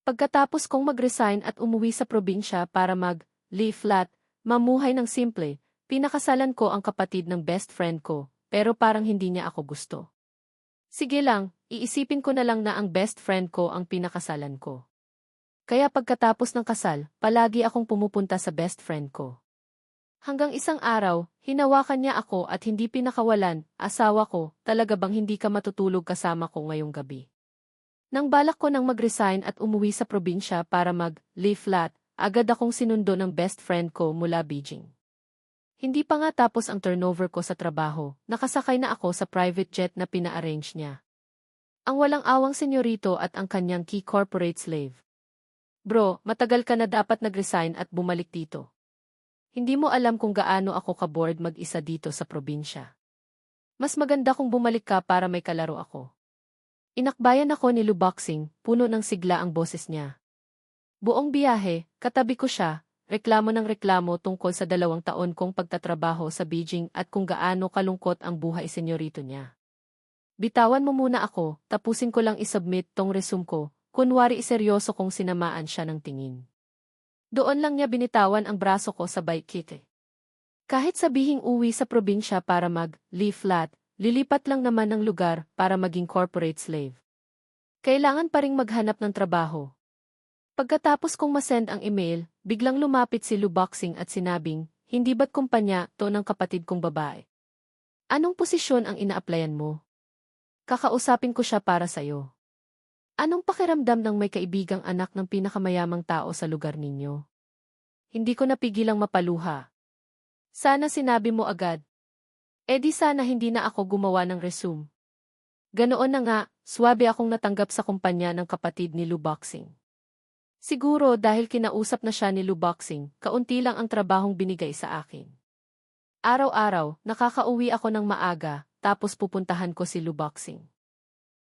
Pagkatapos kong mag-resign at umuwi sa probinsya para mag-lay flat, mamuhay ng simple, pinakasalan ko ang kapatid ng best friend ko, pero parang hindi niya ako gusto. Sige lang, iisipin ko na lang na ang best friend ko ang pinakasalan ko. Kaya pagkatapos ng kasal, palagi akong pumupunta sa best friend ko. Hanggang isang araw, hinawakan niya ako at hindi pinakawalan, asawa ko, talaga bang hindi ka matutulog kasama ko ngayong gabi? Nang balak ko nang mag-resign at umuwi sa probinsya para mag-lay flat, agad akong sinundo ng best friend ko mula Beijing. Hindi pa nga tapos ang turnover ko sa trabaho, nakasakay na ako sa private jet na pina-arrange niya. Ang walang awang senyorito at ang kanyang key corporate slave. Bro, matagal ka na dapat nag-resign at bumalik dito. Hindi mo alam kung gaano ako ka-bored mag-isa dito sa probinsya. Mas maganda kung bumalik ka para may kalaro ako. Inakbayan ako ni Luboxing, puno ng sigla ang boses niya. Buong biyahe, katabi ko siya, reklamo ng reklamo tungkol sa 2 taon kong pagtatrabaho sa Beijing at kung gaano kalungkot ang buhay senyorito niya. Bitawan mo muna ako, tapusin ko lang isubmit tong resume ko, kunwari seryoso kong sinamaan siya ng tingin. Doon lang niya binitawan ang braso ko sabay kite. Kahit sabihing uwi sa probinsya para mag-lay flat, lilipat lang naman ng lugar para maging corporate slave. Kailangan pa ring maghanap ng trabaho. Pagkatapos kong masend ang email, biglang lumapit si Luboxing at sinabing, hindi ba't kumpanya to ng kapatid kong babae? Anong posisyon ang ina-applyan mo? Kakausapin ko siya para sa'yo. Anong pakiramdam ng may kaibigang anak ng pinakamayamang tao sa lugar ninyo? Hindi ko napigilang mapaluha. Sana sinabi mo agad. Di sana hindi na ako gumawa ng resume. Ganoon na nga, swabe akong natanggap sa kumpanya ng kapatid ni Luboxing. Siguro dahil kinausap na siya ni Luboxing, kaunti lang ang trabahong binigay sa akin. Araw-araw, nakakauwi ako ng maaga, tapos pupuntahan ko si Luboxing.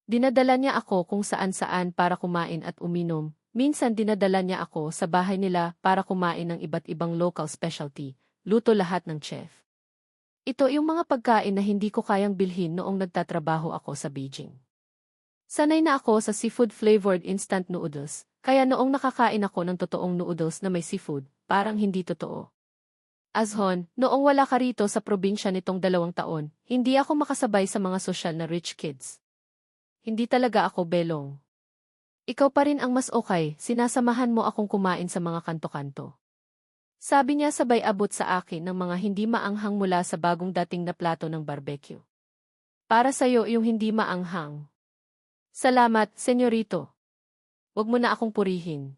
Dinadala niya ako kung saan-saan para kumain at uminom, minsan dinadala niya ako sa bahay nila para kumain ng iba't ibang local specialty, luto lahat ng chef. Ito yung mga pagkain na hindi ko kayang bilhin noong nagtatrabaho ako sa Beijing. Sanay na ako sa seafood-flavored instant noodles, kaya noong nakakain ako ng totoong noodles na may seafood, parang hindi totoo. Azhon, noong wala ka rito sa probinsya nitong 2 taon, hindi ako makasabay sa mga sosyal na rich kids. Hindi talaga ako belong. Ikaw pa rin ang mas okay, sinasamahan mo akong kumain sa mga kanto-kanto. Sabi niya sabay abot sa akin ng mga hindi maanghang mula sa bagong dating na plato ng barbecue. Para sa'yo yung hindi maanghang. Salamat, senyorito. Huwag mo na akong purihin.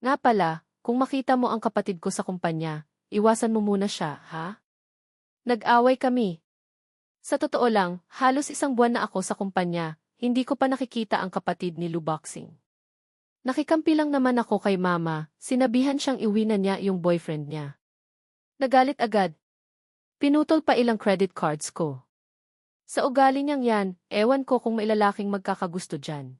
Nga pala, kung makita mo ang kapatid ko sa kumpanya, iwasan mo muna siya, ha? Nag-away kami. Sa totoo lang, halos 1 buwan na ako sa kumpanya, hindi ko pa nakikita ang kapatid ni Luboxing. Nakikampi lang naman ako kay mama, sinabihan siyang iwi na niya yung boyfriend niya. Nagalit agad. Pinutol pa ilang credit cards ko. Sa ugali niyang yan, ewan ko kung may lalaking magkakagusto dyan.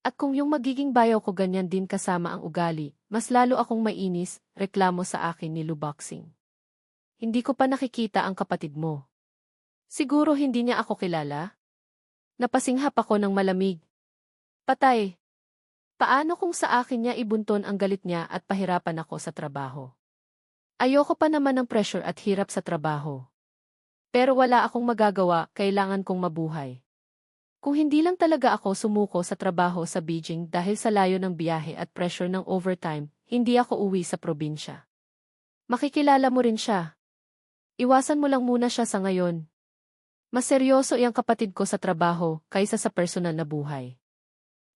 At kung yung magiging bayaw ko ganyan din kasama ang ugali, mas lalo akong mainis, reklamo sa akin ni Luboxing. Hindi ko pa nakikita ang kapatid mo. Siguro hindi niya ako kilala? Napasinghap ako ng malamig. Patay. Paano kung sa akin niya ibunton ang galit niya at pahirapan ako sa trabaho? Ayoko pa naman ng pressure at hirap sa trabaho. Pero wala akong magagawa, kailangan kong mabuhay. Kung hindi lang talaga ako sumuko sa trabaho sa Beijing dahil sa layo ng biyahe at pressure ng overtime, hindi ako uwi sa probinsya. Makikilala mo rin siya. Iwasan mo lang muna siya sa ngayon. Mas seryoso iyang kapatid ko sa trabaho kaysa sa personal na buhay.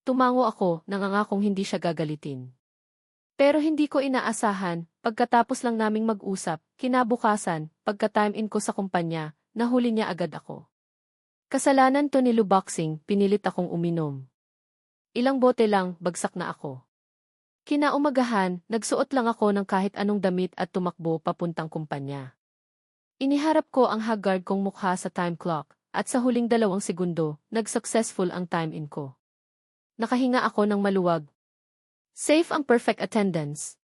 Tumango ako, nangangakong hindi siya gagalitin. Pero hindi ko inaasahan, pagkatapos lang naming mag-usap, kinabukasan, pagka-time in ko sa kumpanya, nahuli niya agad ako. Kasalanan to ni Luboxing, pinilit akong uminom. Ilang bote lang, bagsak na ako. Kinaumagahan, nagsuot lang ako ng kahit anong damit at tumakbo papuntang kumpanya. Iniharap ko ang haggard kong mukha sa time clock, at sa huling 2 segundo, nag-successful ang time in ko. Nakahinga ako ng maluwag. Safe ang perfect attendance.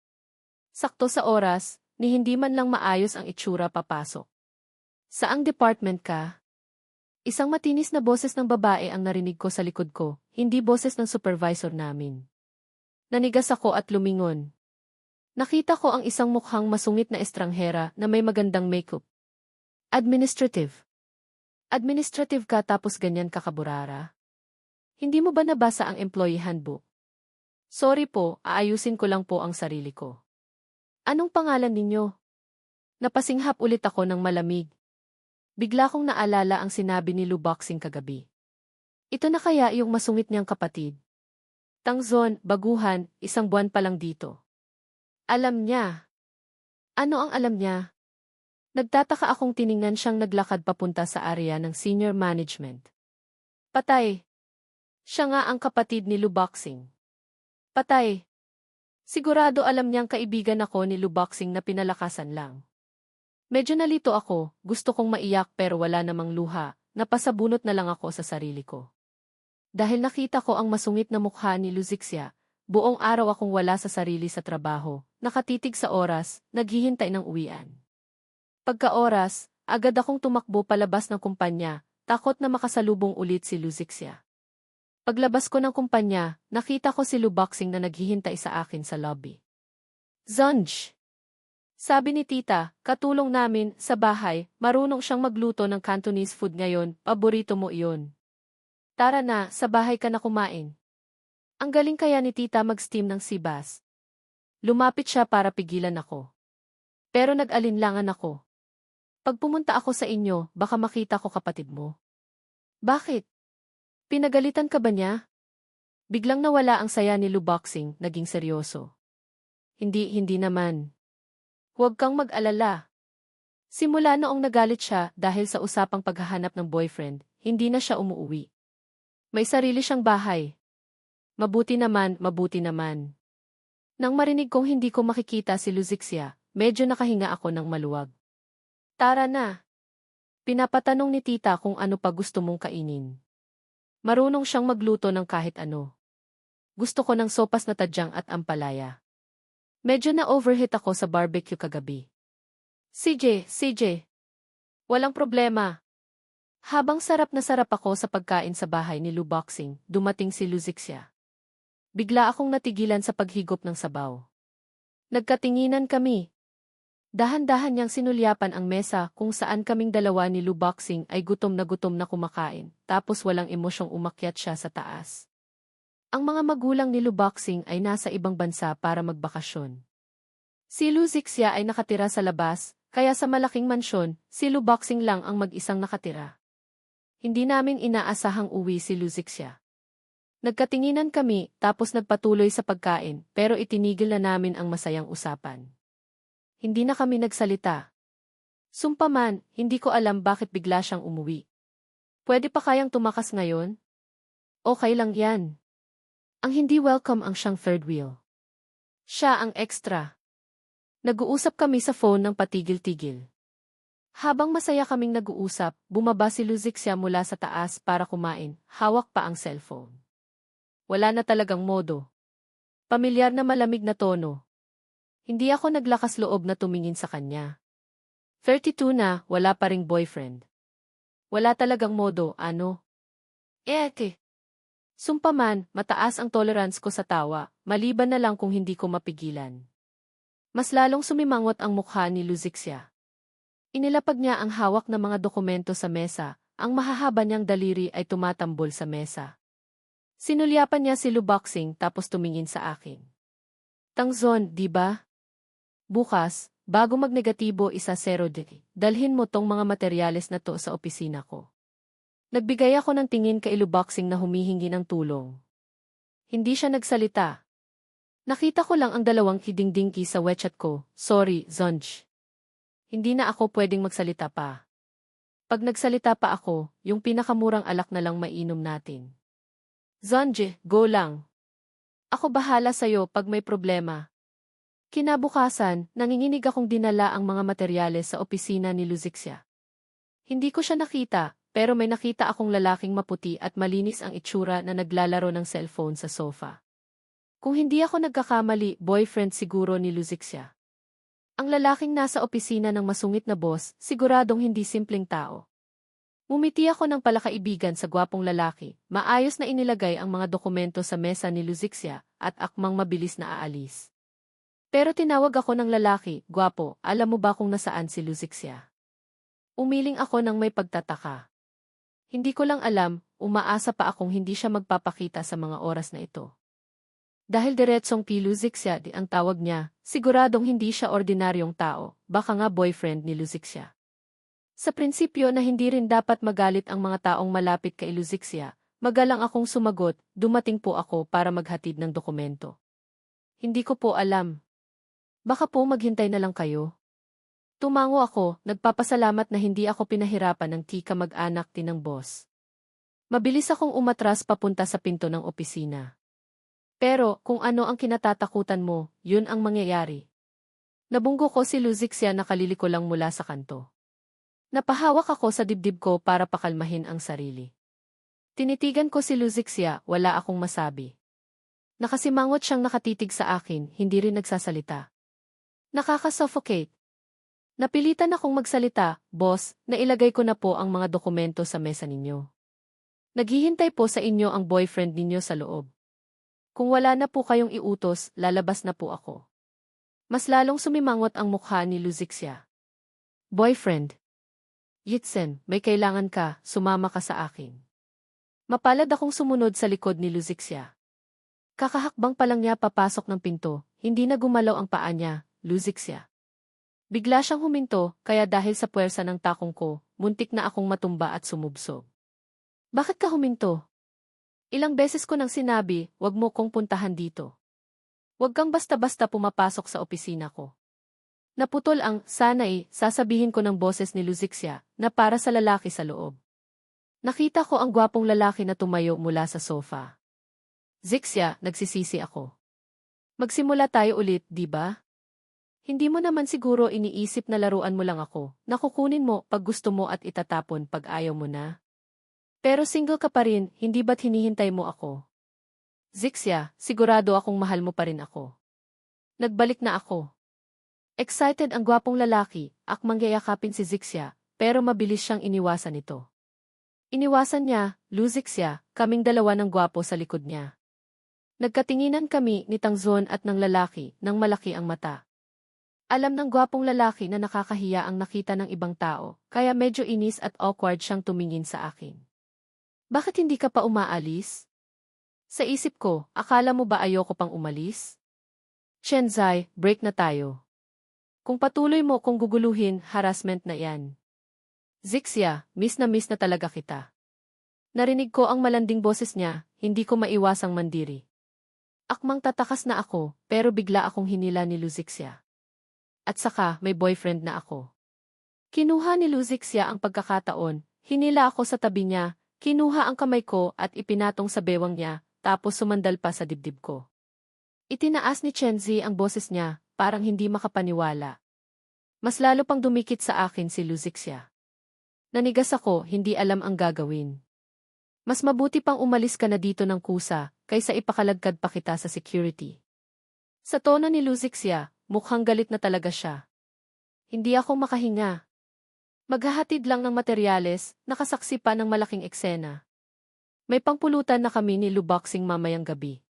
Sakto sa oras, ni hindi man lang maayos ang itsura papasok. Saang department ka? Isang matinis na boses ng babae ang narinig ko sa likod ko, hindi boses ng supervisor namin. Nanigas ako at lumingon. Nakita ko ang isang mukhang masungit na estranghera na may magandang makeup. Administrative. Administrative ka tapos ganyan ka kaburara? Hindi mo ba nabasa ang employee handbook? Sorry po, aayusin ko lang po ang sarili ko. Anong pangalan ninyo? Napasinghap ulit ako ng malamig. Bigla kong naalala ang sinabi ni Luboxing kagabi. Ito na kaya yung masungit niyang kapatid? Tangzon, baguhan, 1 buwan pa lang dito. Alam niya. Ano ang alam niya? Nagtataka akong tiningnan siyang naglakad papunta sa area ng senior management. Patay. Siya nga ang kapatid ni Luboxing. Patay. Sigurado alam niyang kaibigan ako ni Luboxing na pinalakasan lang. Medyo nalito ako, gusto kong maiyak pero wala namang luha, napasabunot na lang ako sa sarili ko. Dahil nakita ko ang masungit na mukha ni Luzixia, buong araw akong wala sa sarili sa trabaho, nakatitig sa oras, naghihintay ng uwian. Pagka-oras, agad akong tumakbo palabas ng kumpanya, takot na makasalubong ulit si Luzixia. Paglabas ko ng kumpanya, nakita ko si Luboxing na naghihintay sa akin sa lobby. Zonj! Sabi ni tita, katulong namin, sa bahay, marunong siyang magluto ng Cantonese food ngayon, paborito mo iyon. Tara na, sa bahay ka na kumain. Ang galing kaya ni tita mag-steam ng sibas. Lumapit siya para pigilan ako. Pero nag-alinlangan ako. Pag pumunta ako sa inyo, baka makita ko kapatid mo. Bakit? Pinagalitan ka ba niya? Biglang nawala ang saya ni Luboxing, naging seryoso. Hindi naman. Huwag kang mag-alala. Simula noong nagalit siya dahil sa usapang paghahanap ng boyfriend, hindi na siya umuuwi. May sarili siyang bahay. Mabuti naman. Nang marinig kong hindi ko makikita si Luzixia, medyo nakahinga ako ng maluwag. Tara na. Pinapatanong ni tita kung ano pa gusto mong kainin. Marunong siyang magluto ng kahit ano. Gusto ko ng sopas na tadyang at ampalaya. Medyo na-overheat ako sa barbecue kagabi. CJ. Walang problema. Habang sarap na sarap ako sa pagkain sa bahay ni Luboxing, dumating si Luzixia. Bigla akong natigilan sa paghigop ng sabaw. Nagkatinginan kami. Dahan-dahan niyang sinulyapan ang mesa kung saan kaming dalawa ni Luboxing ay gutom na kumakain, tapos walang emosyong umakyat siya sa taas. Ang mga magulang ni Luboxing ay nasa ibang bansa para magbakasyon. Si Luzixia ay nakatira sa labas, kaya sa malaking mansyon, si Luboxing lang ang mag-isang nakatira. Hindi namin inaasahang uwi si Luzixia. Nagkatinginan kami, tapos nagpatuloy sa pagkain, pero itinigil na namin ang masayang usapan. Hindi na kami nagsalita. Sumpaman, hindi ko alam bakit bigla siyang umuwi. Pwede pa kayang tumakas ngayon? Okay lang yan. Ang hindi welcome ang siyang third wheel. Siya ang extra. Nag-uusap kami sa phone ng patigil-tigil. Habang masaya kaming nag-uusap, bumaba si Luzixia mula sa taas para kumain, hawak pa ang cellphone. Wala na talagang modo. Pamilyar na malamig na tono. Hindi ako naglakas loob na tumingin sa kanya. 32 na, wala pa ring boyfriend. Wala talagang modo, ano? Sumpaman, mataas ang tolerance ko sa tawa, maliban na lang kung hindi ko mapigilan. Mas lalong sumimangot ang mukha ni Luzixia. Inilapag niya ang hawak na mga dokumento sa mesa, ang mahahaba niyang daliri ay tumatambol sa mesa. Sinulyapan niya si Luboxing tapos tumingin sa akin. Tangzon, di ba? Bukas, bago magnegatibo 1-0 dalhin mo tong mga materyales na to sa opisina ko. Nagbigay ako ng tingin kay Luboxing na humihingi ng tulong. Hindi siya nagsalita. Nakita ko lang ang dalawang kidingdingki sa wechat ko, sorry, Zonj. Hindi na ako pwedeng magsalita pa. Pag nagsalita pa ako, yung pinakamurang alak na lang mainom natin. Zonj, go lang. Ako bahala sa'yo pag may problema. Kinabukasan, nanginginig akong dinala ang mga materyales sa opisina ni Luzixia. Hindi ko siya nakita, pero may nakita akong lalaking maputi at malinis ang itsura na naglalaro ng cellphone sa sofa. Kung hindi ako nagkakamali, boyfriend siguro ni Luzixia. Ang lalaking nasa opisina ng masungit na boss, siguradong hindi simpleng tao. Ngumiti ako ng palakaibigan sa gwapong lalaki, maayos na inilagay ang mga dokumento sa mesa ni Luzixia, at akmang mabilis na aalis. Pero tinawag ako ng lalaki, gwapo, alam mo ba kung nasaan si Luzixia? Umiling ako ng may pagtataka. Hindi ko lang alam, umaasa pa akong hindi siya magpapakita sa mga oras na ito. Dahil diretsong kay Luzixia ang tawag niya, siguradong hindi siya ordinaryong tao, baka nga boyfriend ni Luzixia. Sa prinsipyo na hindi rin dapat magalit ang mga taong malapit kay Luzixia, magalang akong sumagot, dumating po ako para maghatid ng dokumento. Hindi ko po alam. Baka po maghintay na lang kayo. Tumango ako, nagpapasalamat na hindi ako pinahirapan ng tika mag-anak ng boss. Mabilis akong umatras papunta sa pinto ng opisina. Pero, kung ano ang kinatatakutan mo, yun ang mangyayari. Nabunggo ko si Luzixia na kaliliko lang mula sa kanto. Napahawak ako sa dibdib ko para pakalmahin ang sarili. Tinitigan ko si Luzixia, wala akong masabi. Nakasimangot siyang nakatitig sa akin, hindi rin nagsasalita. Nakaka-suffocate. Napilitan akong magsalita, boss, nailagay ko na po ang mga dokumento sa mesa ninyo. Naghihintay po sa inyo ang boyfriend ninyo sa loob. Kung wala na po kayong iutos, lalabas na po ako. Mas lalong sumimangot ang mukha ni Luzixia. Boyfriend. Yitsen, may kailangan ka, sumama ka sa akin. Mapalad akong sumunod sa likod ni Luzixia. Kakahakbang pa lang niya papasok ng pinto, hindi na gumalaw ang paa niya, Luzixia. Bigla siyang huminto, kaya dahil sa puwersa ng takong ko, muntik na akong matumba at sumubsob. Bakit ka huminto? Ilang beses ko nang sinabi, wag mo kong puntahan dito. Wag kang basta-basta pumapasok sa opisina ko. Naputol ang sana'y sasabihin ko ng boses ni Luzixia na para sa lalaki sa loob. Nakita ko ang gwapong lalaki na tumayo mula sa sofa. Zixia, nagsisisi ako. Magsimula tayo ulit, di ba? Hindi mo naman siguro iniisip na laruan mo lang ako, na kukunin mo pag gusto mo at itatapon pag ayaw mo na. Pero single ka pa rin, hindi ba't hinihintay mo ako? Zixia, sigurado akong mahal mo pa rin ako. Nagbalik na ako. Excited ang gwapong lalaki, akmang yayakapin si Zixia, pero mabilis siyang iniwasan ito. Iniwasan niya, Luzixia, kaming dalawa ng gwapo sa likod niya. Nagkatinginan kami ni Tangzon at ng lalaki nang malaki ang mata. Alam ng gwapong lalaki na nakakahiya ang nakita ng ibang tao, kaya medyo inis at awkward siyang tumingin sa akin. Bakit hindi ka pa umaalis? Sa isip ko, akala mo ba ayoko pang umalis? Chenzai, break na tayo. Kung patuloy mo kung guguluhin, harassment na yan. Zixia, miss na talaga kita. Narinig ko ang malanding boses niya, hindi ko maiwasang mandiri. Akmang tatakas na ako, pero bigla akong hinila ni Luzixia. At saka, may boyfriend na ako. Kinuha ni Luzixia ang pagkakataon, hinila ako sa tabi niya, kinuha ang kamay ko at ipinatong sa bewang niya, tapos sumandal pa sa dibdib ko. Itinaas ni Chenzi ang boses niya, parang hindi makapaniwala. Mas lalo pang dumikit sa akin si Luzixia. Nanigas ako, hindi alam ang gagawin. Mas mabuti pang umalis ka na dito ng kusa, kaysa ipakalagkad pa kita sa security. Sa tono ni Luzixia, mukhang galit na talaga siya. Hindi ako makahinga. Maghahatid lang ng materyales, nakasaksi pa ng malaking eksena. May pangpulutan na kami ni Luboxing mamayang gabi.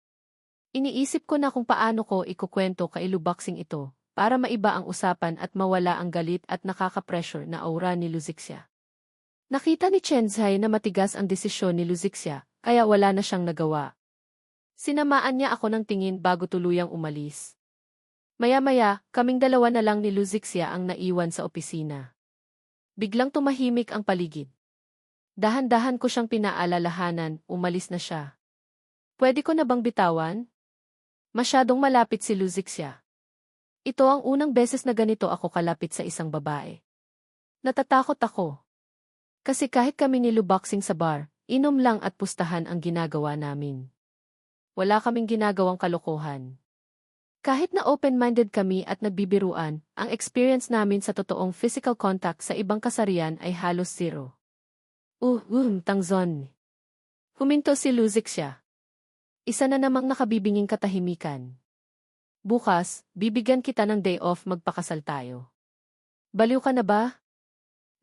Iniisip ko na kung paano ko ikukwento kay Luboxing ito, para maiba ang usapan at mawala ang galit at nakaka-pressure na aura ni Luzixia. Nakita ni Chenzai na matigas ang desisyon ni Luzixia, kaya wala na siyang nagawa. Sinamaan niya ako ng tingin bago tuluyang umalis. Maya-maya, kaming dalawa na lang ni Luzixia ang naiwan sa opisina. Biglang tumahimik ang paligid. Dahan-dahan ko siyang pinaalalahanan, umalis na siya. Pwede ko na bang bitawan? Masyadong malapit si Luzixia. Ito ang unang beses na ganito ako kalapit sa isang babae. Natatakot ako. Kasi kahit kami ni Luboxing sa bar, inom lang at pustahan ang ginagawa namin. Wala kaming ginagawang kalokohan. Kahit na open-minded kami at nagbibiruan, ang experience namin sa totoong physical contact sa ibang kasarian ay halos zero. Tangzon. Huminto si Luzixia. Isa na namang nakabibinging katahimikan. Bukas, bibigyan kita ng day off magpakasal tayo. Baliw ka na ba?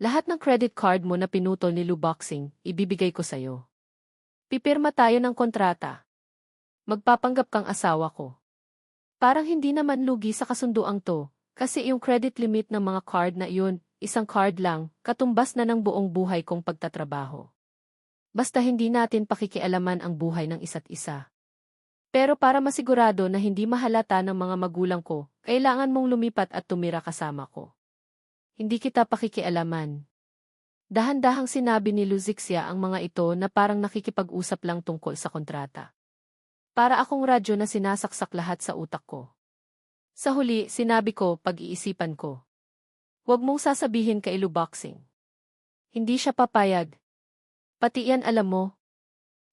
Lahat ng credit card mo na pinutol ni Luboxing, ibibigay ko sa'yo. Pipirma tayo ng kontrata. Magpapanggap kang asawa ko. Parang hindi naman lugi sa kasunduang to, kasi yung credit limit ng mga card na iyon, isang card lang, katumbas na ng buong buhay kong pagtatrabaho. Basta hindi natin pakikialaman ang buhay ng isa't isa. Pero para masigurado na hindi mahalata ng mga magulang ko, kailangan mong lumipat at tumira kasama ko. Hindi kita pakikialaman. Dahan-dahang sinabi ni Luzixia ang mga ito na parang nakikipag-usap lang tungkol sa kontrata. Para akong radyo na sinasaksak lahat sa utak ko. Sa huli, sinabi ko, pag-iisipan ko. Huwag mong sasabihin kay Luboxing. Hindi siya papayag. Pati yan alam mo.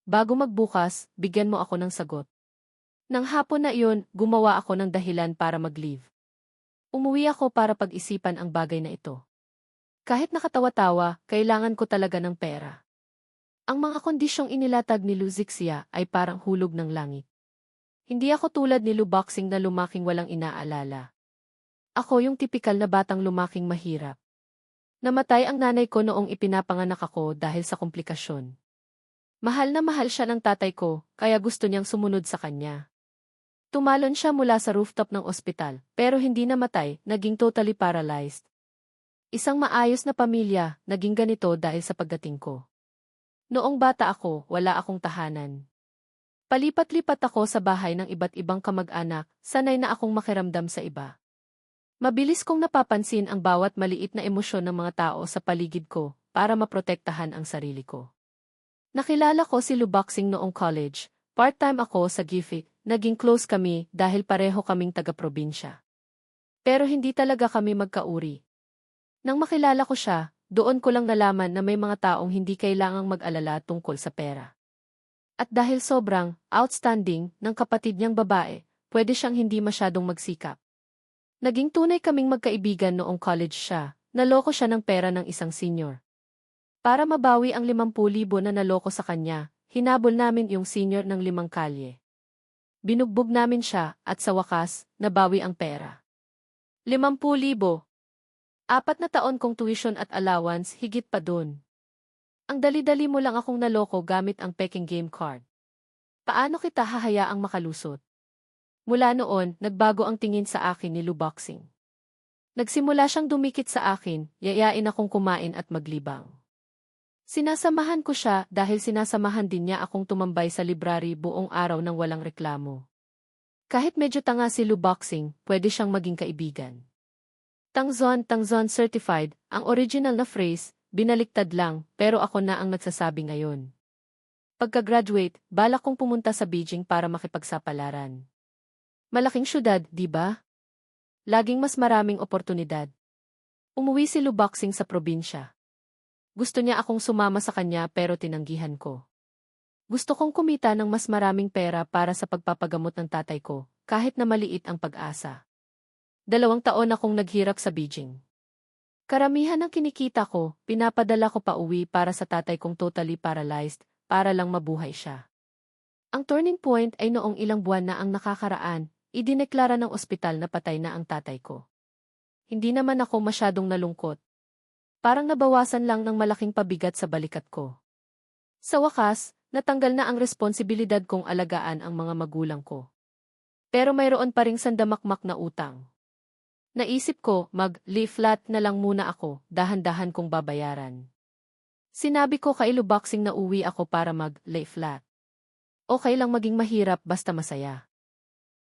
Bago magbukas, bigyan mo ako ng sagot. Nang hapon na iyon, gumawa ako ng dahilan para mag-leave. Umuwi ako para pag-isipan ang bagay na ito. Kahit nakatawa-tawa, kailangan ko talaga ng pera. Ang mga kondisyong inilatag ni Luzixia ay parang hulog ng langit. Hindi ako tulad ni Luboxing na lumaking walang inaalala. Ako yung tipikal na batang lumaking mahirap. Namatay ang nanay ko noong ipinapanganak ako dahil sa komplikasyon. Mahal na mahal siya ng tatay ko, kaya gusto niyang sumunod sa kanya. Tumalon siya mula sa rooftop ng ospital, pero hindi namatay, naging totally paralyzed. Isang maayos na pamilya, naging ganito dahil sa pagdating ko. Noong bata ako, wala akong tahanan. Palipat-lipat ako sa bahay ng iba't ibang kamag-anak, sanay na akong makiramdam sa iba. Mabilis kong napapansin ang bawat maliit na emosyon ng mga tao sa paligid ko para maprotektahan ang sarili ko. Nakilala ko si Luboxing noong college, part-time ako sa GIFIC, naging close kami dahil pareho kaming taga-probinsya. Pero hindi talaga kami magkauri. Nang makilala ko siya, doon ko lang nalaman na may mga taong hindi kailangang mag-alala tungkol sa pera. At dahil sobrang outstanding ng kapatid niyang babae, pwede siyang hindi masyadong magsikap. Naging tunay kaming magkaibigan noong college siya, naloko siya ng pera ng isang senior. Para mabawi ang 50,000 na naloko sa kanya, hinabol namin yung senior ng 5 kalye. Binugbog namin siya at sa wakas, nabawi ang pera. 50,000. 4 na taon kong tuition at allowance, higit pa dun. Ang dali-dali mo lang akong naloko gamit ang peking game card. Paano kita hahayaang makalusot? Mula noon, nagbago ang tingin sa akin ni Luboxing. Nagsimula siyang dumikit sa akin, yayain akong kumain at maglibang. Sinasamahan ko siya dahil sinasamahan din niya akong tumambay sa library buong araw nang walang reklamo. Kahit medyo tanga si Luboxing, pwede siyang maging kaibigan. Tangzon certified, ang original na phrase, binaliktad lang, pero ako na ang nagsasabi ngayon. Pagka-graduate, balak kong pumunta sa Beijing para makipagsapalaran. Malaking syudad, di ba? Laging mas maraming oportunidad. Umuwi si Luboxing sa probinsya. Gusto niya akong sumama sa kanya pero tinanggihan ko. Gusto kong kumita ng mas maraming pera para sa pagpapagamot ng tatay ko, kahit na maliit ang pag-asa. 2 taon akong naghirap sa Beijing. Karamihan ng kinikita ko, pinapadala ko pa uwi para sa tatay kong totally paralyzed, para lang mabuhay siya. Ang turning point ay noong ilang buwan na ang nakakaraan, idineklara ng ospital na patay na ang tatay ko. Hindi naman ako masyadong nalungkot. Parang nabawasan lang ng malaking pabigat sa balikat ko. Sa wakas, natanggal na ang responsibilidad kong alagaan ang mga magulang ko. Pero mayroon pa ring sandamakmak na utang. Naisip ko, mag-lay flat na lang muna ako, dahan-dahan kong babayaran. Sinabi ko kay Luboxing na uwi ako para mag-lay flat. Okay lang maging mahirap basta masaya.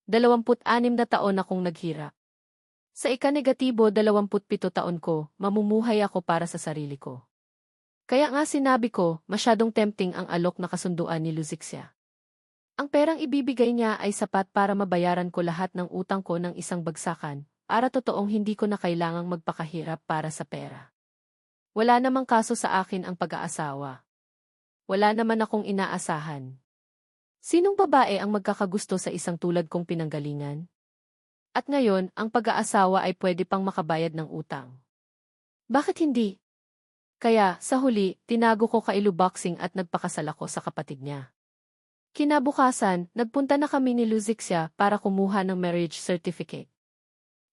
26 na taon akong naghirap. Sa ika-negatibo 27 taon ko, mamumuhay ako para sa sarili ko. Kaya nga sinabi ko, masyadong tempting ang alok na kasunduan ni Luzixia. Ang perang ibibigay niya ay sapat para mabayaran ko lahat ng utang ko ng isang bagsakan, para totoong hindi ko na kailangang magpakahirap para sa pera. Wala namang kaso sa akin ang pag-aasawa. Wala naman akong inaasahan. Sinong babae ang magkakagusto sa isang tulad kong pinanggalingan? At ngayon, ang pag-aasawa ay pwede pang makabayad ng utang. Bakit hindi? Kaya, sa huli, tinago ko kay Luboxing at nagpakasal ako sa kapatid niya. Kinabukasan, nagpunta na kami ni Luzixia para kumuha ng marriage certificate.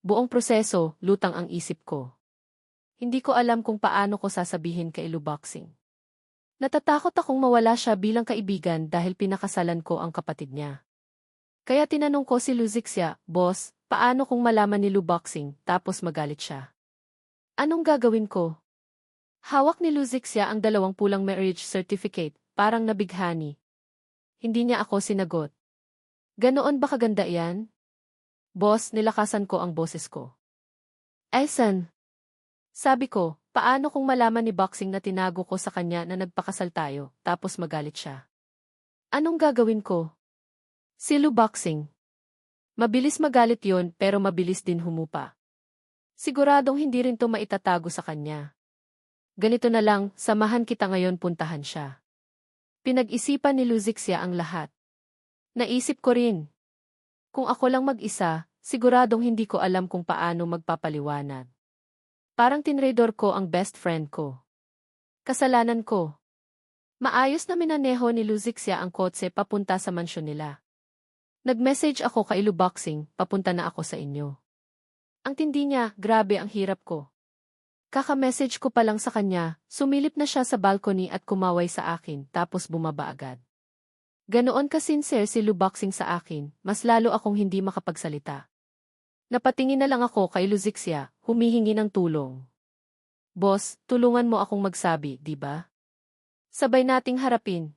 Buong proseso, lutang ang isip ko. Hindi ko alam kung paano ko sasabihin kay Luboxing. Natatakot akong mawala siya bilang kaibigan dahil pinakasalan ko ang kapatid niya. Kaya tinanong ko si Luzixia, "Boss, paano kung malaman ni Luboxing tapos magalit siya? Anong gagawin ko?" Hawak ni Luzixia ang 2 pulang marriage certificate, parang nabighani. Hindi niya ako sinagot. "Ganoon ba kaganda yan?" "Boss," nilakasan ko ang boses ko. "Aysan?" Sabi ko, paano kung malaman ni Boxing na tinago ko sa kanya na nagpakasal tayo, tapos magalit siya? Anong gagawin ko? Si Luboxing. Mabilis magalit yon pero mabilis din humupa. Siguradong hindi rin to maitatago sa kanya. Ganito na lang, samahan kita ngayon puntahan siya. Pinag-isipan ni Luzixia ang lahat. Naisip ko rin. Kung ako lang mag-isa, siguradong hindi ko alam kung paano magpapaliwanag. Parang tinraidor ko ang best friend ko. Kasalanan ko. Maayos na minaneho ni Luzixia ang kotse papunta sa mansyon nila. Nag-message ako kay Luboxing, papunta na ako sa inyo. Ang tindi niya, grabe ang hirap ko. Kaka-message ko pa lang sa kanya, sumilip na siya sa balcony at kumaway sa akin tapos bumaba agad. Ganoon ka-sincere si Luboxing sa akin, mas lalo akong hindi makapagsalita. Napatingin na lang ako kay Luzixia, humihingi ng tulong. "Boss, tulungan mo akong magsabi, di ba? Sabay nating harapin."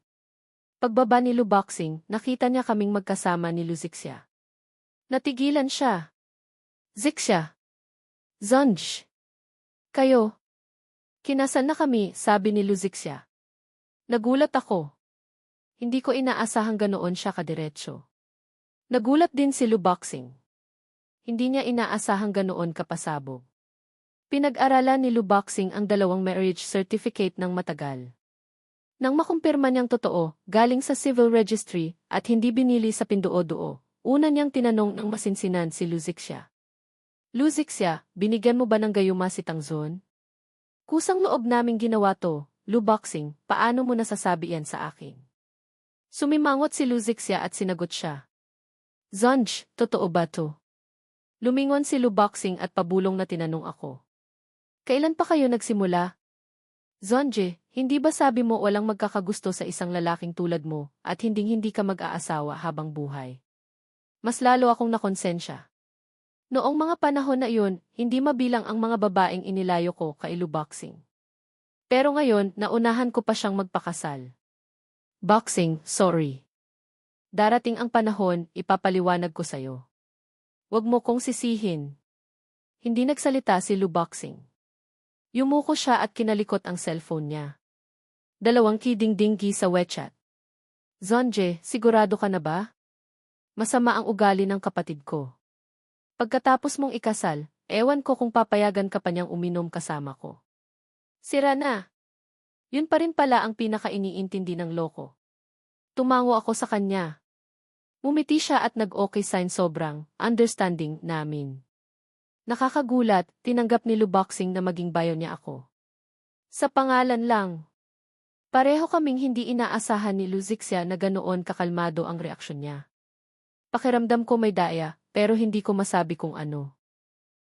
Pagbaba ni Luboxing, nakita niya kaming magkasama ni Luzixia. Natigilan siya. "Zixia. Zonj. Kayo." "Kinasal na kami," sabi ni Luzixia. Nagulat ako. Hindi ko inaasahang ganoon siya kadiretso. Nagulat din si Luboxing. Hindi niya inaasahang ganoon kapasabog. Pinag-aralan ni Luboxing ang 2 marriage certificate ng matagal. Nang makumpirma niyang totoo, galing sa civil registry, at hindi binili sa pinduo-duo, una niyang tinanong ng masinsinan si Luzixia. "Luzixia, binigyan mo ba ng gayuma si Tangzon?" "Kusang loob naming ginawa to, Luboxing, paano mo nasasabi yan sa akin?" Sumimangot si Luzixia at sinagot siya. "Zonj, totoo ba to?" Lumingon si Luboxing at pabulong na tinanong ako. "Kailan pa kayo nagsimula?" "Zonje, hindi ba sabi mo walang magkakagusto sa isang lalaking tulad mo at hinding-hindi ka mag-aasawa habang buhay?" Mas lalo akong nakonsensya. Noong mga panahon na iyon, hindi mabilang ang mga babaeng inilayo ko kay Luboxing. Pero ngayon, naunahan ko pa siyang magpakasal. "Boxing, sorry. Darating ang panahon, ipapaliwanag ko sa'yo. Huwag mo kong sisihin." Hindi nagsalita si Luboxing. Yumuko siya at kinalikot ang cellphone niya. 2 kiding-dinggi sa WeChat. "Zonje, sigurado ka na ba? Masama ang ugali ng kapatid ko. Pagkatapos mong ikasal, ewan ko kung papayagan ka pa niyang uminom kasama ko." Sira na. Yun pa rin pala ang pinaka-iniintindi ng loko. Tumango ako sa kanya. Ngumiti siya at nag-okay sign, sobrang understanding namin. Nakakagulat, tinanggap ni Luboxing na maging bayo niya ako. Sa pangalan lang. Pareho kaming hindi inaasahan ni Luzixia na ganoon kakalmado ang reaksyon niya. Pakiramdam ko may daya, pero hindi ko masabi kung ano.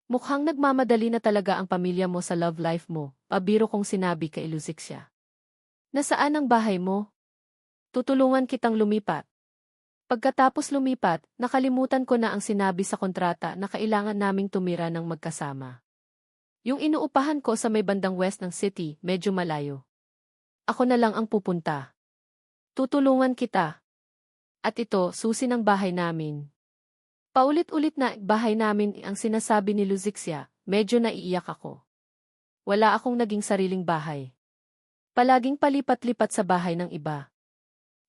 "Mukhang nagmamadali na talaga ang pamilya mo sa love life mo," pabiro kong sinabi kay Luzixia. "Nasaan ang bahay mo? Tutulungan kitang lumipat." Pagkatapos lumipat, nakalimutan ko na ang sinabi sa kontrata na kailangan naming tumira ng magkasama. Yung inuupahan ko sa may bandang west ng city, medyo malayo. Ako na lang ang pupunta. Tutulungan kita. At ito, susi ng bahay namin. Paulit-ulit na bahay namin ang sinasabi ni Luzixia, medyo naiiyak ako. Wala akong naging sariling bahay. Palaging palipat-lipat sa bahay ng iba.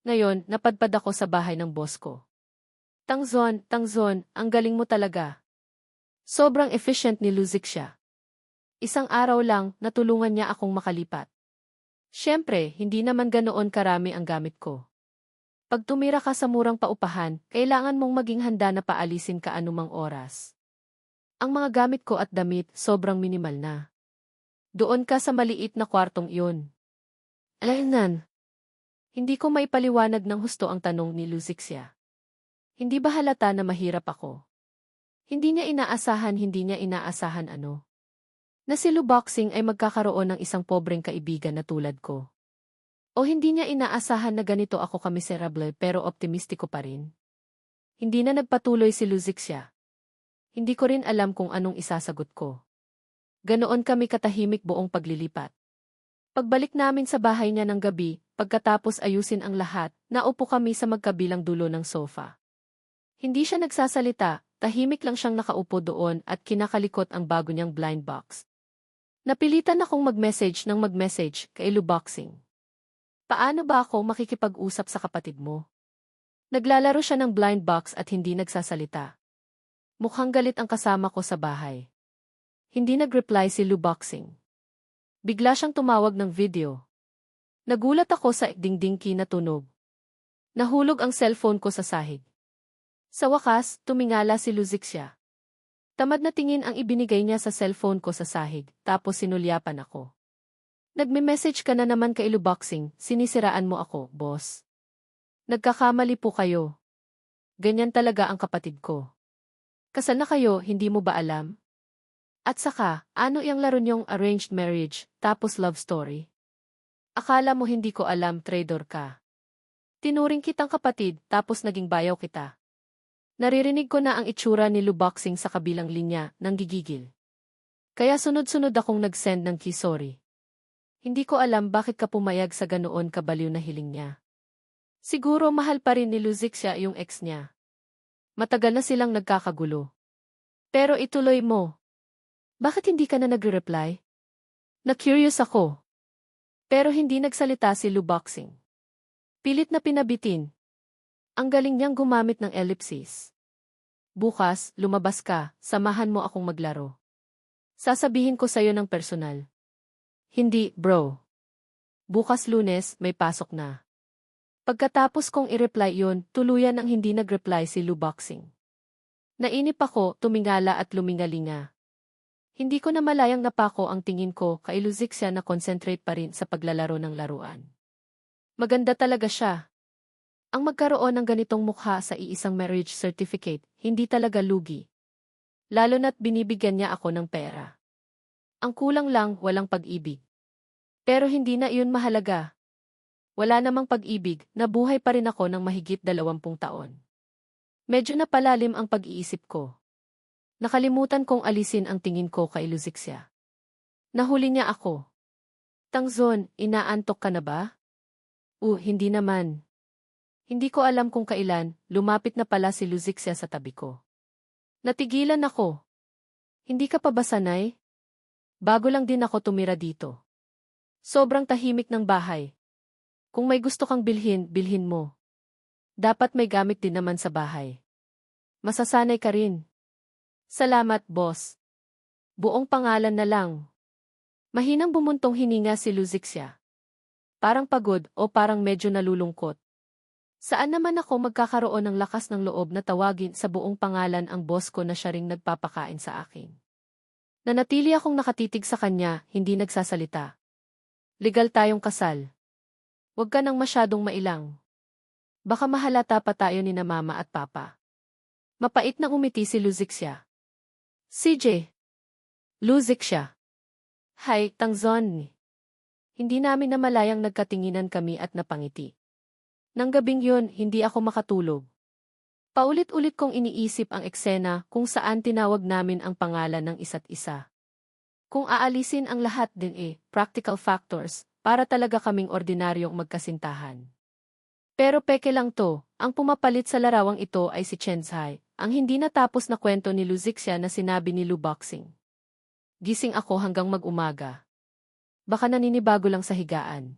Ngayon, napadpad ako sa bahay ng boss ko. Tangzon, ang galing mo talaga." Sobrang efficient ni Luzixia. Isang araw lang, natulungan niya akong makalipat. Siyempre, hindi naman ganoon karami ang gamit ko. Pag tumira ka sa murang paupahan, kailangan mong maging handa na paalisin ka anumang oras. Ang mga gamit ko at damit, sobrang minimal na. "Doon ka sa maliit na kwartong iyon." "Alainan?" Hindi ko maipaliwanag ng husto ang tanong ni Luzixia. Hindi ba halata na mahirap ako? Hindi niya inaasahan ano. Na si Luboxing ay magkakaroon ng isang pobreng kaibigan na tulad ko. O hindi niya inaasahan na ganito ako kamiserable pero optimistiko pa rin. Hindi na nagpatuloy si Luzixia. Hindi ko rin alam kung anong isasagot ko. Ganoon kami katahimik buong paglilipat. Pagbalik namin sa bahay niya ng gabi, pagkatapos ayusin ang lahat, naupo kami sa magkabilang dulo ng sofa. Hindi siya nagsasalita, tahimik lang siyang nakaupo doon at kinakalikot ang bago niyang blind box. Napilitan akong mag-message kay Luboxing. Paano ba ako makikipag-usap sa kapatid mo? Naglalaro siya ng blind box at hindi nagsasalita. Mukhang galit ang kasama ko sa bahay. Hindi nag-reply si Luboxing. Bigla siyang tumawag ng video. Nagulat ako sa dingdingki na tunog. Nahulog ang cellphone ko sa sahig. Sa wakas, tumingala si Luzixia. Tamad na tingin ang ibinigay niya sa cellphone ko sa sahig, tapos sinulyapan ako. Nagme-message ka na naman kay Luboxing, sinisiraan mo ako, boss. Nagkakamali po kayo. Ganyan talaga ang kapatid ko. Kasal na kayo, hindi mo ba alam? At saka, ano iyang laro niyong arranged marriage, tapos love story? Akala mo hindi ko alam, traitor ka. Tinuring kitang kapatid, tapos naging bayaw kita. Naririnig ko na ang itsura ni Luboxing sa kabilang linya, nang gigigil. Kaya sunod-sunod akong nag-send ng sorry. Hindi ko alam bakit ka pumayag sa ganoon kabaliw na hiling niya. Siguro mahal pa rin ni Luzixia yung ex niya. Matagal na silang nagkakagulo. Pero ituloy mo. Bakit hindi ka na nagre-reply? Na-curious ako. Pero hindi nagsalita si Luboxing. Pilit na pinabitin. Ang galing niyang gumamit ng ellipsis. Bukas, lumabas ka, samahan mo akong maglaro. Sasabihin ko sa'yo ng personal. Hindi, bro. Bukas Lunes, may pasok na. Pagkatapos kong i-reply yun, tuluyan ang hindi nag-reply si Luboxing. Nainip ako, tumingala at lumingalinga. Hindi ko na malayang napako ang tingin ko kay Luzixia na concentrate pa rin sa paglalaro ng laruan. Maganda talaga siya. Ang magkaroon ng ganitong mukha sa iisang marriage certificate, hindi talaga lugi. Lalo na't binibigyan niya ako ng pera. Ang kulang lang, walang pag-ibig. Pero hindi na iyon mahalaga. Wala namang pag-ibig, nabuhay pa rin ako ng mahigit 20 taon. Medyo napalalim ang pag-iisip ko. Nakalimutan kong alisin ang tingin ko kay Luzixia. Nahuli niya ako. Tangzon, inaantok ka na ba? Hindi naman. Hindi ko alam kung kailan, lumapit na pala si Luzixia sa tabi ko. Natigilan ako. Hindi ka pa ba sanay? Bago lang din ako tumira dito. Sobrang tahimik ng bahay. Kung may gusto kang bilhin, bilhin mo. Dapat may gamit din naman sa bahay. Masasanay ka rin. Salamat, boss. Buong pangalan na lang. Mahinang bumuntong hininga si Luzixia. Parang pagod o parang medyo nalulungkot. Saan naman ako magkakaroon ng lakas ng loob na tawagin sa buong pangalan ang boss ko na siya ring nagpapakain sa akin? Nanatili akong nakatitig sa kanya, hindi nagsasalita. Legal tayong kasal. Huwag ka nang masyadong mailang. Baka mahalata pa tayo ni na mama at papa. Mapait na umiti si Luzixia. CJ. Luzixia. Hi, Tangzon. Hindi namin namalayang nagkatinginan kami at napangiti. Nang gabing yun, hindi ako makatulog. Paulit-ulit kong iniisip ang eksena kung saan tinawag namin ang pangalan ng isa't isa. Kung aalisin ang lahat din practical factors, para talaga kaming ordinaryong magkasintahan. Pero peke lang to, ang pumapalit sa larawang ito ay si Chenzhai, ang hindi natapos na kwento ni Luzixia na sinabi ni Luboxing. Gising ako hanggang mag-umaga. Baka naninibago lang sa higaan.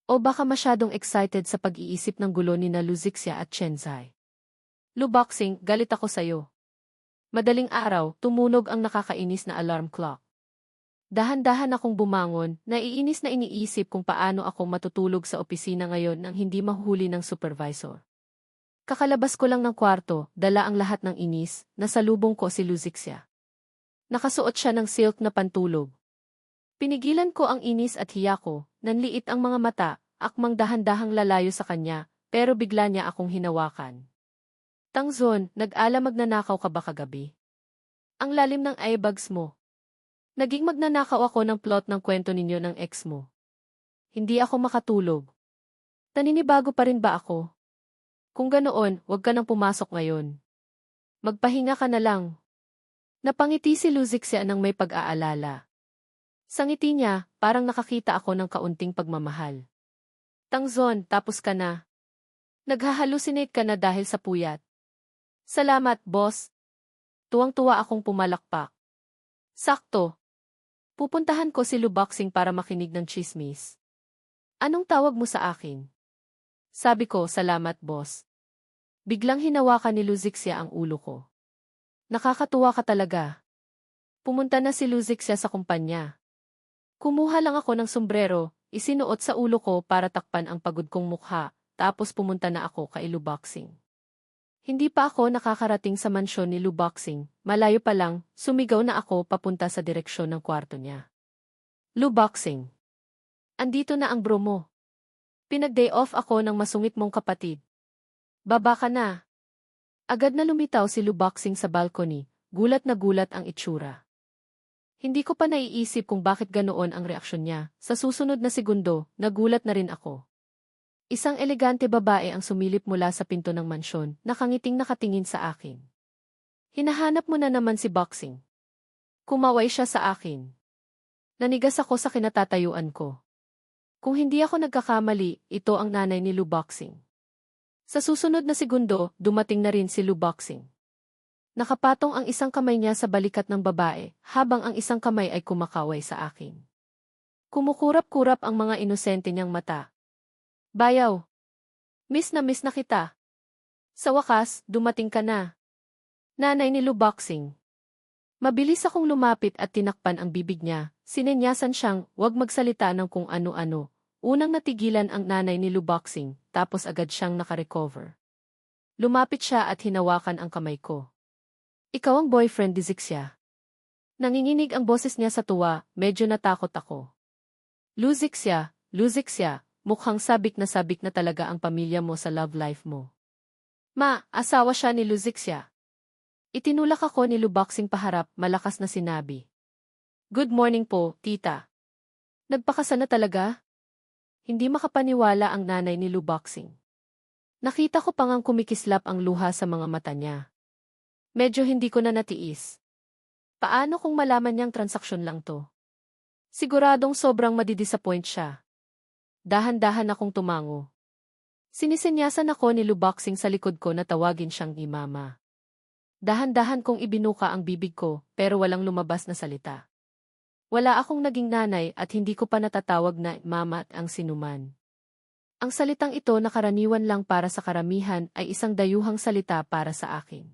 O baka masyadong excited sa pag-iisip ng gulo ni na Luzixia at Chenzhai. Luboxing, galit ako sa'yo. Madaling araw, tumunog ang nakakainis na alarm clock. Dahan-dahan akong bumangon, naiinis na iniisip kung paano ako matutulog sa opisina ngayon nang hindi mahuli ng supervisor. Kakalabas ko lang ng kwarto, dala ang lahat ng inis, nasalubong ko si Luzixia. Nakasuot siya ng silk na pantulog. Pinigilan ko ang inis at hiya ko, nanliit ang mga mata, akmang dahan-dahang lalayo sa kanya, pero bigla niya akong hinawakan. Tangzon, nag-ala magnanakaw ka ba kagabi? Ang lalim ng eyebags mo. Naging magnanakaw ako ng plot ng kwento ninyo ng ex mo. Hindi ako makatulog. Naninibago pa rin ba ako? Kung ganoon, huwag ka nang pumasok ngayon. Magpahinga ka na lang. Napangiti si Luzixia nang may pag-aalala. Sa ngiti niya, parang nakakita ako ng kaunting pagmamahal. Tangzon, tapos ka na. Naghahalusinate ka na dahil sa puyat. Salamat, boss. Tuwang-tuwa akong pumalakpak. Sakto. Pupuntahan ko si Luboxing para makinig ng chismis. Anong tawag mo sa akin? Sabi ko, salamat, boss. Biglang hinawakan ni Luzixia ang ulo ko. Nakakatuwa ka talaga. Pumunta na si Luzixia sa kumpanya. Kumuha lang ako ng sombrero, isinuot sa ulo ko para takpan ang pagod kong mukha, tapos pumunta na ako kay Luboxing. Hindi pa ako nakakarating sa mansyon ni Luboxing, malayo pa lang, sumigaw na ako papunta sa direksyon ng kwarto niya. Luboxing. Andito na ang bro mo. Pinag-day off ako ng masungit mong kapatid. Baba ka na. Agad na lumitaw si Luboxing sa balcony, gulat na gulat ang itsura. Hindi ko pa naiisip kung bakit ganoon ang reaksyon niya, sa susunod na segundo, nagulat na rin ako. Isang elegante babae ang sumilip mula sa pinto ng mansyon, nakangiting nakatingin sa akin. Hinahanap mo na naman si Boxing. Kumaway siya sa akin. Nanigas ako sa kinatatayuan ko. Kung hindi ako nagkakamali, ito ang nanay ni Luboxing. Sa susunod na segundo, dumating na rin si Luboxing. Nakapatong ang isang kamay niya sa balikat ng babae, habang ang isang kamay ay kumakaway sa akin. Kumukurap-kurap ang mga inosente niyang mata. Bayaw. Miss na kita. Sa wakas, dumating ka na. Nanay ni Luboxing. Mabilis akong lumapit at tinakpan ang bibig niya, sinenyasan siyang huwag magsalita ng kung ano-ano. Unang natigilan ang nanay ni Luboxing, tapos agad siyang nakarecover. Lumapit siya at hinawakan ang kamay ko. Ikaw ang boyfriend ni Zixia. Nanginginig ang boses niya sa tuwa, medyo natakot ako. Luzixia, mukhang sabik na talaga ang pamilya mo sa love life mo. Ma, asawa siya ni Luzixia. Itinulak ako ni Luboxing paharap, malakas na sinabi. Good morning po, tita. Nagpakasal na talaga? Hindi makapaniwala ang nanay ni Luboxing. Nakita ko pang kumikislap ang luha sa mga mata niya. Medyo hindi ko na natiis. Paano kung malaman niyang transaksyon lang to? Siguradong sobrang madidisappoint siya. Dahan-dahan akong tumango. Sinisenyasan ako ni Luboxing sa likod ko na tawagin siyang imama. Dahan-dahan kong ibinuka ang bibig ko, pero walang lumabas na salita. Wala akong naging nanay at hindi ko pa natatawag na mama at ang sinuman. Ang salitang ito na karaniwan lang para sa karamihan ay isang dayuhang salita para sa akin.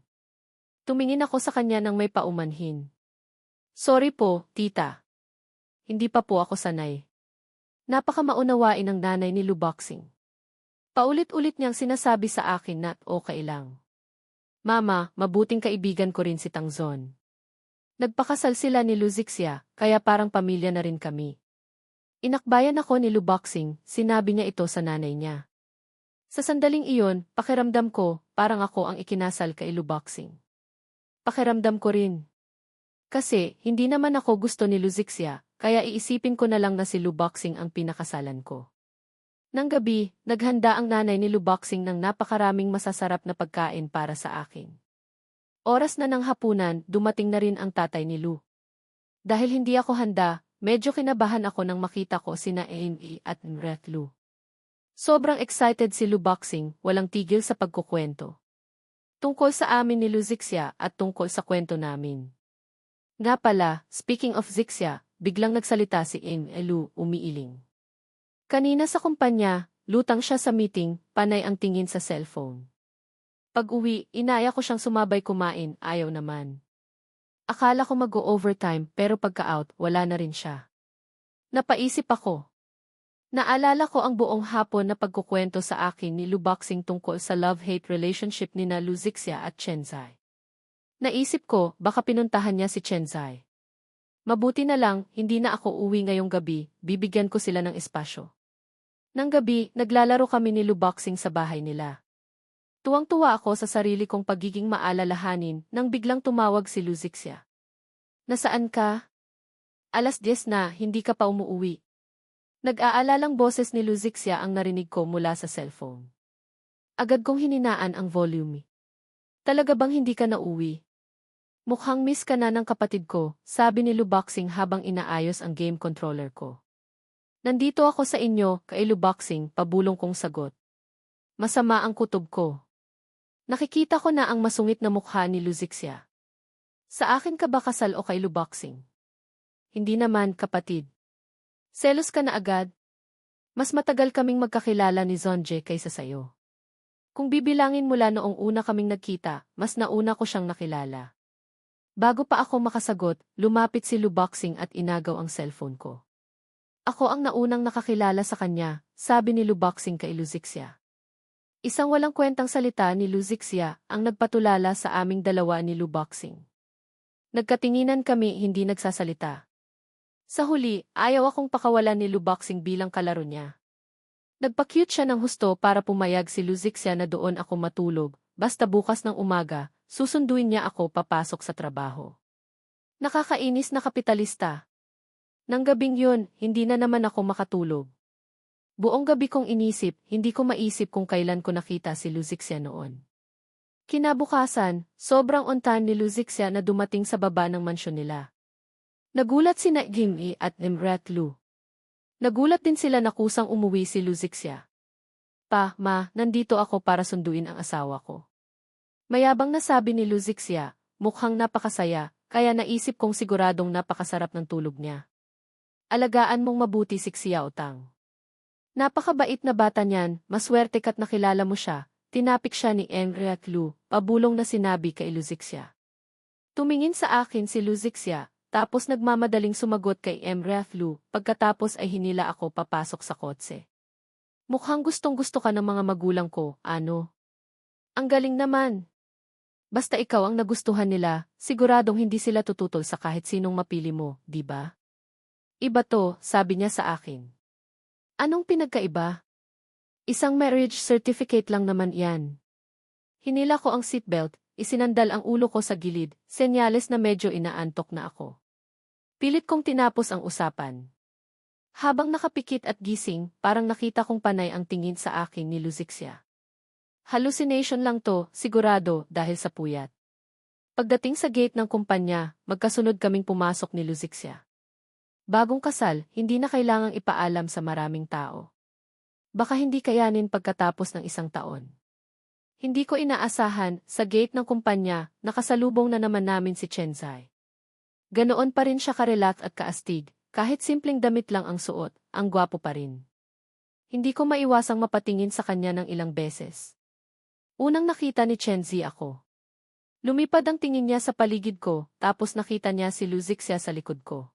Tumingin ako sa kanya nang may paumanhin. Sorry po, tita. Hindi pa po ako sanay. Napakamaunawain ng nanay ni Luboxing. Paulit-ulit niyang sinasabi sa akin na okay lang. Mama, mabuting kaibigan ko rin si Tangzon. Nagpakasal sila ni Luzixia, kaya parang pamilya na rin kami. Inakbayan ako ni Luboxing, sinabi niya ito sa nanay niya. Sa sandaling iyon, pakiramdam ko, parang ako ang ikinasal kay Luboxing. Pakiramdam ko rin. Kasi, hindi naman ako gusto ni Luzixia, kaya iisipin ko na lang na si Luboxing ang pinakasalan ko. Nang gabi, naghanda ang nanay ni Luboxing ng napakaraming masasarap na pagkain para sa akin. Oras na ng hapunan, dumating na rin ang tatay ni Lu. Dahil hindi ako handa, medyo kinabahan ako nang makita ko sina Amy at Nret Lu. Sobrang excited si Luboxing, walang tigil sa pagkukwento. Tungkol sa amin ni Luzixia at tungkol sa kwento namin. Nga pala, speaking of Zixia, biglang nagsalita si Lu, umiiling. Kanina sa kumpanya, lutang siya sa meeting, panay ang tingin sa cellphone. Pag-uwi, inaya ko siyang sumabay kumain, ayaw naman. Akala ko mag-o-overtime pero pagka-out, wala na rin siya. Napaisip ako. Naalala ko ang buong hapon na pagkukwento sa akin ni Luboxing tungkol sa love-hate relationship ni na Luzixia at Chenzai. Naisip ko, baka pinuntahan niya si Chenzai. Mabuti na lang, hindi na ako uwi ngayong gabi, bibigyan ko sila ng espasyo. Nang gabi, naglalaro kami ni Luboxing sa bahay nila. Tuwang-tuwa ako sa sarili kong pagiging maalalahanin nang biglang tumawag si Luzixia. Nasaan ka? 10:00 na, hindi ka pa umuuwi. Nag-aalalang boses ni Luzixia ang narinig ko mula sa cellphone. Agad kong hininaan ang volume. Talaga bang hindi ka nauwi? Mukhang miss ka na ng kapatid ko, sabi ni Luboxing habang inaayos ang game controller ko. Nandito ako sa inyo, kay Luboxing, pabulong kong sagot. Masama ang kutob ko. Nakikita ko na ang masungit na mukha ni Luzixia. Sa akin ka ba kasal o kay Luboxing? Hindi naman, kapatid. Selos ka na agad? Mas matagal kaming magkakilala ni Zonje kaysa sayo. Kung bibilangin mula noong una kaming nagkita, mas nauna ko siyang nakilala. Bago pa ako makasagot, lumapit si Luboxing at inagaw ang cellphone ko. Ako ang naunang nakakilala sa kanya, sabi ni Luboxing kay Luzixia. Isang walang kwentang salita ni Luzixia ang nagpatulala sa aming dalawa ni Luboxing. Nagkatinginan kami, hindi nagsasalita. Sa huli, ayaw akong pakawalan ni Luboxing bilang kalaro niya. Nagpa-cute siya ng husto para pumayag si Luzixia na doon ako matulog, basta bukas ng umaga, susunduin niya ako papasok sa trabaho. Nakakainis na kapitalista. Nang gabing yun, hindi na naman ako makatulog. Buong gabi kong inisip, hindi ko maisip kung kailan ko nakita si Luzixia noon. Kinabukasan, sobrang on time ni Luzixia na dumating sa baba ng mansyon nila. Nagulat sina Jimmy at Imretlu. Nagulat din sila na kusang umuwi si Luzixia. Pa, ma, nandito ako para sunduin ang asawa ko. Mayabang na sabi ni Luzixia, mukhang napakasaya, kaya naisip kong siguradong napakasarap ng tulog niya. Alagaan mong mabuti si Xiao Tang. Napakabait na bata niyan, maswerte ka't nakilala mo siya, tinapik siya ni Imretlu, pabulong na sinabi kay Luzixia. Tumingin sa akin si Luzixia. Tapos nagmamadaling sumagot kay Imretlu, pagkatapos ay hinila ako papasok sa kotse. Mukhang gustong-gusto ka ng mga magulang ko, ano? Ang galing naman. Basta ikaw ang nagustuhan nila, siguradong hindi sila tututol sa kahit sinong mapili mo, di ba? Iba to, sabi niya sa akin. Anong pinagkaiba? Isang marriage certificate lang naman yan. Hinila ko ang seatbelt, isinandal ang ulo ko sa gilid, senyales na medyo inaantok na ako. Pilit kong tinapos ang usapan. Habang nakapikit at gising, parang nakita kong panay ang tingin sa akin ni Luzixia. Hallucination lang to, sigurado, dahil sa puyat. Pagdating sa gate ng kumpanya, magkasunod kaming pumasok ni Luzixia. Bagong kasal, hindi na kailangang ipaalam sa maraming tao. Baka hindi kayanin pagkatapos ng 1 taon. Hindi ko inaasahan, sa gate ng kumpanya, nakasalubong na naman namin si Chenzai. Ganoon pa rin siya karelax at kaastig, kahit simpleng damit lang ang suot, ang gwapo pa rin. Hindi ko maiwasang mapatingin sa kanya ng ilang beses. Unang nakita ni Chenzi ako. Lumipad ang tingin niya sa paligid ko, tapos nakita niya si Luzixia sa likod ko.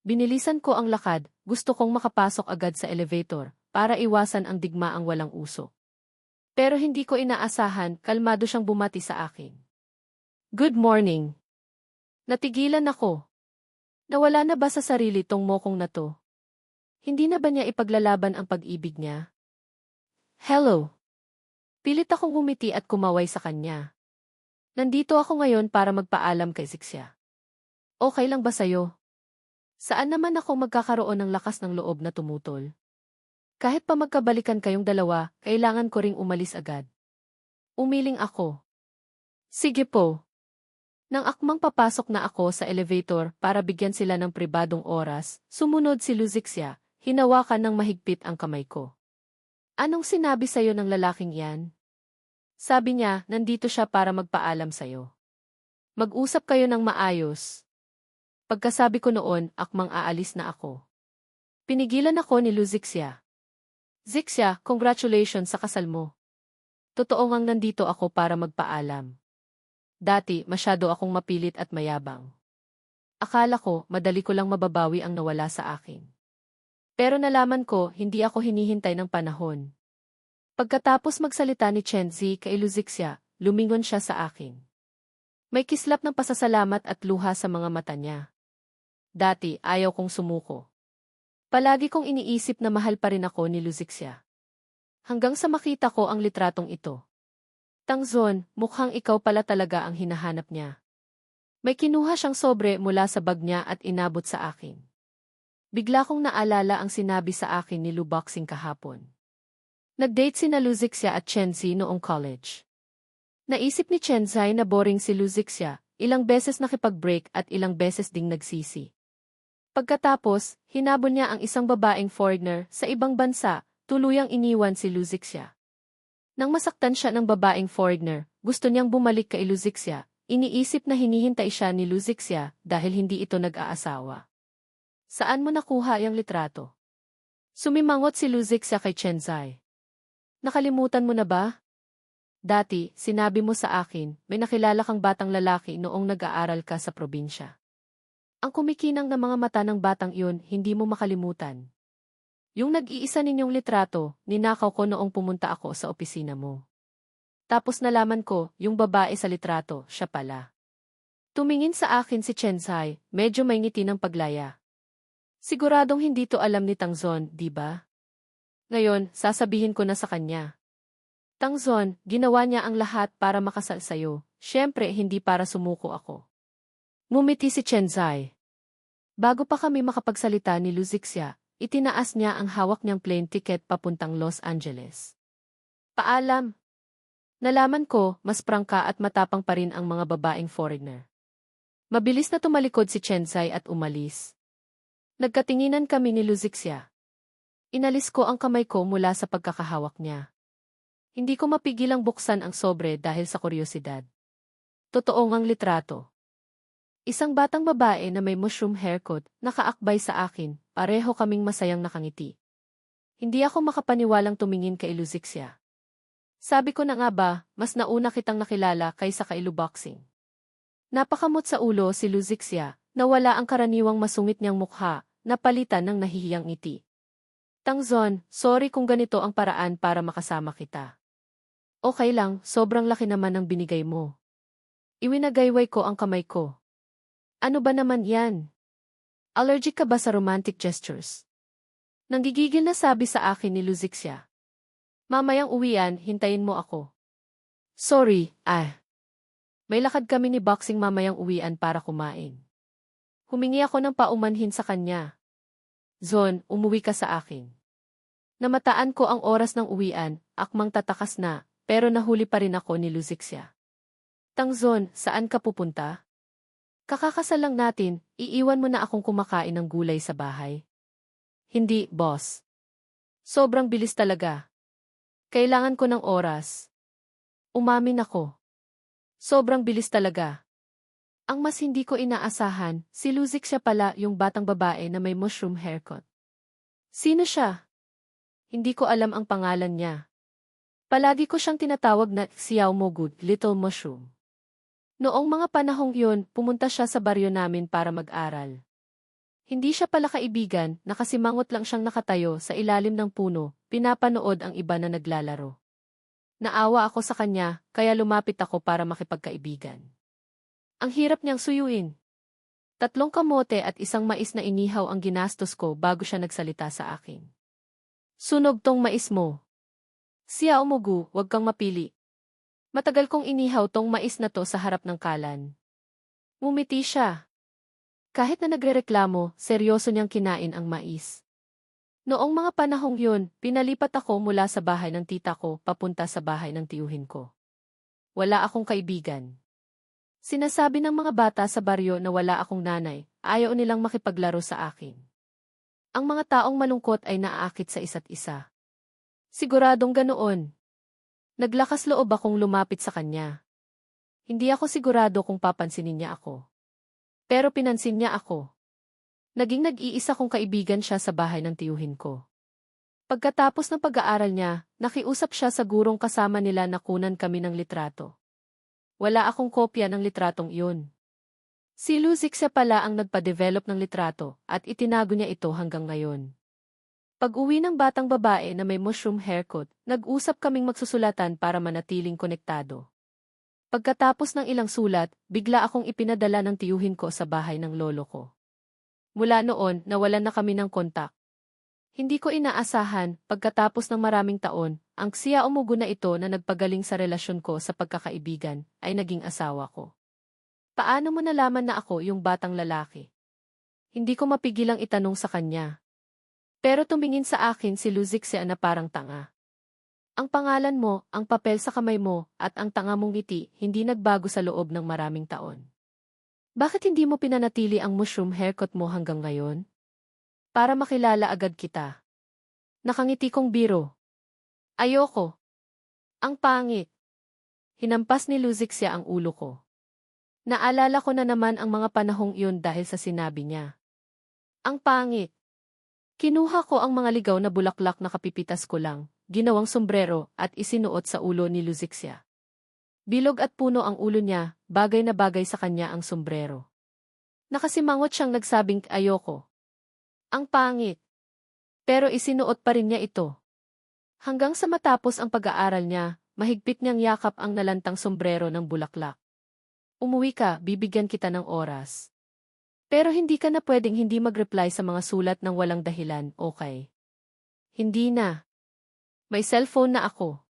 Binilisan ko ang lakad, gusto kong makapasok agad sa elevator, para iwasan ang digmaang walang usok. Pero hindi ko inaasahan, kalmado siyang bumati sa akin. Good morning. Natigilan ako. Nawala na ba sa sarili tong mokong na to? Hindi na ba niya ipaglalaban ang pag-ibig niya? Hello. Pilit akong umiti at kumaway sa kanya. Nandito ako ngayon para magpaalam kay Luzixia. Okay lang ba sayo? Saan naman ako magkakaroon ng lakas ng loob na tumutol? Kahit pa magkabalikan kayong dalawa, kailangan ko ring umalis agad. Umiling ako. Sige po. Nang akmang papasok na ako sa elevator para bigyan sila ng pribadong oras, sumunod si Luzixia, hinawakan ng mahigpit ang kamay ko. Anong sinabi sa'yo ng lalaking yan? Sabi niya, nandito siya para magpaalam sa'yo. Mag-usap kayo ng maayos. Pagkasabi ko noon, akmang aalis na ako. Pinigilan ako ni Luzixia. Zixia, congratulations sa kasal mo. Totoo ngang nandito ako para magpaalam. Dati, masyado akong mapilit at mayabang. Akala ko, madali ko lang mababawi ang nawala sa akin. Pero nalaman ko, hindi ako hinihintay ng panahon. Pagkatapos magsalita ni Chenzi kay Luzixia, lumingon siya sa akin. May kislap ng pasasalamat at luha sa mga mata niya. Dati, ayaw kong sumuko. Palagi kong iniisip na mahal pa rin ako ni Luzixia. Hanggang sa makita ko ang litratong ito. Tangzon, mukhang ikaw pala talaga ang hinahanap niya. May kinuha siyang sobre mula sa bag niya at inabot sa akin. Bigla kong naalala ang sinabi sa akin ni Lu Boxing kahapon. Nag-date sina Luzixia at Chenzi noong college. Naisip ni Chenzai na boring si Luzixia, ilang beses nakipag-break at ilang beses ding nagsisi. Pagkatapos, hinabol niya ang isang babaeng foreigner sa ibang bansa, tuluyang iniwan si Luzixia. Nang masaktan siya ng babaeng foreigner, gusto niyang bumalik kay Luzixia, iniisip na hinihintay siya ni Luzixia dahil hindi ito nag-aasawa. Saan mo nakuha yung litrato? Sumimangot si Luzixia kay Chenzai. Nakalimutan mo na ba? Dati, sinabi mo sa akin, may nakilala kang batang lalaki noong nag-aaral ka sa probinsya. Ang kumikinang na mga mata ng batang iyon, hindi mo makalimutan. Yung nag-iisa ninyong litrato, ninakaw ko noong pumunta ako sa opisina mo. Tapos nalaman ko, yung babae sa litrato, siya pala. Tumingin sa akin si Chenzai, medyo may ngiti ng paglaya. Siguradong hindi to alam ni Tangzon, di ba? Ngayon, sasabihin ko na sa kanya. Tangzon, ginawa niya ang lahat para makasal sa'yo. Siyempre, hindi para sumuko ako. Ngumiti si Chenzai. Bago pa kami makapagsalita ni Luzixia, itinaas niya ang hawak niyang plane ticket papuntang Los Angeles. Paalam. Nalaman ko, mas prangka at matapang pa rin ang mga babaeng foreigner. Mabilis na tumalikod si Chenzai at umalis. Nagkatinginan kami ni Luzixia. Inalis ko ang kamay ko mula sa pagkakahawak niya. Hindi ko mapigilang buksan ang sobre dahil sa kuryosidad. Totoo ngang litrato. Isang batang babae na may mushroom haircut, nakaakbay sa akin, pareho kaming masayang nakangiti. Hindi ako makapaniwalang tumingin kay Luzixia. Sabi ko na nga ba, mas nauna kitang nakilala kaysa kay Lu Boxing. Napakamot sa ulo si Luzixia, nawala ang karaniwang masungit niyang mukha, napalitan ng nahihiyang ngiti. Tangzon, sorry kung ganito ang paraan para makasama kita. Okay lang, sobrang laki naman ng binigay mo. Iwinagayway ko ang kamay ko. Ano ba naman yan? Allergic ka ba sa romantic gestures? Nanggigigil na sabi sa akin ni Luzixia. Mamayang uwian, hintayin mo ako. Sorry, May lakad kami ni Boxing mamayang uwian para kumain. Humingi ako ng paumanhin sa kanya. Zon, umuwi ka sa akin. Namataan ko ang oras ng uwian, akmang tatakas na, pero nahuli pa rin ako ni Luzixia. Tangzon, saan ka pupunta? Kakakasal lang natin, iiwan mo na akong kumakain ng gulay sa bahay. Hindi, boss. Sobrang bilis talaga. Kailangan ko ng oras. Umamin ako. Sobrang bilis talaga. Ang mas hindi ko inaasahan, si Luzixia pala yung batang babae na may mushroom haircut. Sino siya? Hindi ko alam ang pangalan niya. Palagi ko siyang tinatawag na Xiao Mogud, Little Mushroom. Noong mga panahong yun, pumunta siya sa baryo namin para mag-aral. Hindi siya pala kaibigan, nakasimangot lang siyang nakatayo sa ilalim ng puno, pinapanood ang iba na naglalaro. Naawa ako sa kanya, kaya lumapit ako para makipagkaibigan. Ang hirap niyang suyuin. 3 kamote at isang mais na inihaw ang ginastos ko bago siya nagsalita sa akin. Sunog tong mais mo. Siya umugu, wag kang mapili. Matagal kong inihaw tong mais na to sa harap ng kalan. Ngumiti siya. Kahit na nagrereklamo, seryoso niyang kinain ang mais. Noong mga panahong yun, pinalipat ako mula sa bahay ng tita ko papunta sa bahay ng tiyuhin ko. Wala akong kaibigan. Sinasabi ng mga bata sa baryo na wala akong nanay, ayaw nilang makipaglaro sa akin. Ang mga taong malungkot ay naaakit sa isa't isa. Siguradong ganoon. Naglakas loob akong lumapit sa kanya. Hindi ako sigurado kung papansinin niya ako. Pero pinansin niya ako. Naging nag-iisa kong kaibigan siya sa bahay ng tiyuhin ko. Pagkatapos ng pag-aaral niya, nakiusap siya sa gurong kasama nila na kunan kami ng litrato. Wala akong kopya ng litratong iyon. Si Luzixia pala ang nagpa-develop ng litrato at itinago niya ito hanggang ngayon. Pag-uwi ng batang babae na may mushroom haircut, nag-usap kaming magsusulatan para manatiling konektado. Pagkatapos ng ilang sulat, bigla akong ipinadala ng tiyuhin ko sa bahay ng lolo ko. Mula noon, nawalan na kami ng kontak. Hindi ko inaasahan, pagkatapos ng maraming taon, ang Xiao Umugu na ito na nagpagaling sa relasyon ko sa pagkakaibigan, ay naging asawa ko. Paano mo nalaman na ako yung batang lalaki? Hindi ko mapigilang itanong sa kanya. Pero tumingin sa akin si Luzixia na parang tanga. Ang pangalan mo, ang papel sa kamay mo, at ang tanga mong ngiti hindi nagbago sa loob ng maraming taon. Bakit hindi mo pinanatili ang mushroom haircut mo hanggang ngayon? Para makilala agad kita. Nakangiti kong biro. Ayoko. Ang pangit. Hinampas ni Luzixia ang ulo ko. Naalala ko na naman ang mga panahong iyon dahil sa sinabi niya. Ang pangit. Kinuha ko ang mga ligaw na bulaklak na kapipitas ko lang, ginawang sombrero at isinuot sa ulo ni Luzixia. Bilog at puno ang ulo niya, bagay na bagay sa kanya ang sombrero. Nakasimangot siyang nagsabing ayoko. Ang pangit. Pero isinuot pa rin niya ito. Hanggang sa matapos ang pag-aaral niya, mahigpit niyang yakap ang nalantang sombrero ng bulaklak. Umuwi ka, bibigyan kita ng oras. Pero hindi ka na pwedeng hindi mag-reply sa mga sulat ng walang dahilan, okay? Hindi na. May cellphone na ako.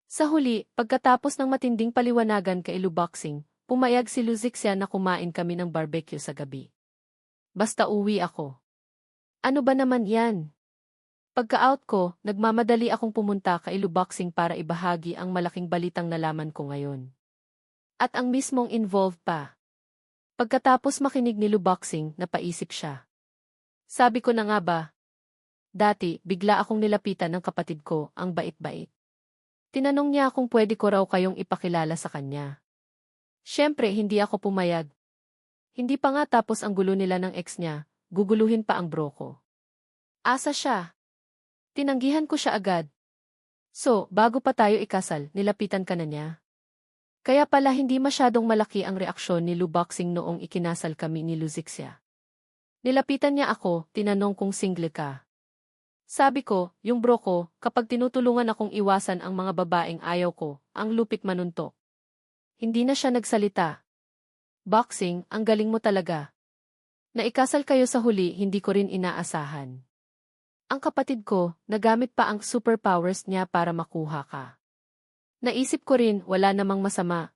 Sa huli, pagkatapos ng matinding paliwanagan kay Luboxing, pumayag si Luzixia na kumain kami ng barbecue sa gabi. Basta uwi ako. Ano ba naman yan? Pagka-out ko, nagmamadali akong pumunta kay Luboxing para ibahagi ang malaking balitang nalaman ko ngayon. At ang mismong involved pa. Pagkatapos makinig ni Luboxing, napaisip siya. Sabi ko na nga ba? Dati, bigla akong nilapitan ng kapatid ko, ang bait-bait. Tinanong niya kung pwede ko raw kayong ipakilala sa kanya. Siyempre, hindi ako pumayag. Hindi pa nga tapos ang gulo nila ng ex niya, guguluhin pa ang bro ko. Asa siya? Tinanggihan ko siya agad. So, bago pa tayo ikasal, nilapitan ka na niya? Kaya pala hindi masyadong malaki ang reaksyon ni Luboxing noong ikinasal kami ni Luzixia. Nilapitan niya ako, tinanong kung single ka. Sabi ko, yung bro ko, kapag tinutulungan akong iwasan ang mga babaeng ayaw ko, ang lupit manuntok. Hindi na siya nagsalita. Boxing, ang galing mo talaga. Naikasal kayo sa huli, hindi ko rin inaasahan. Ang kapatid ko, nagamit pa ang superpowers niya para makuha ka. Naisip ko rin, wala namang masama.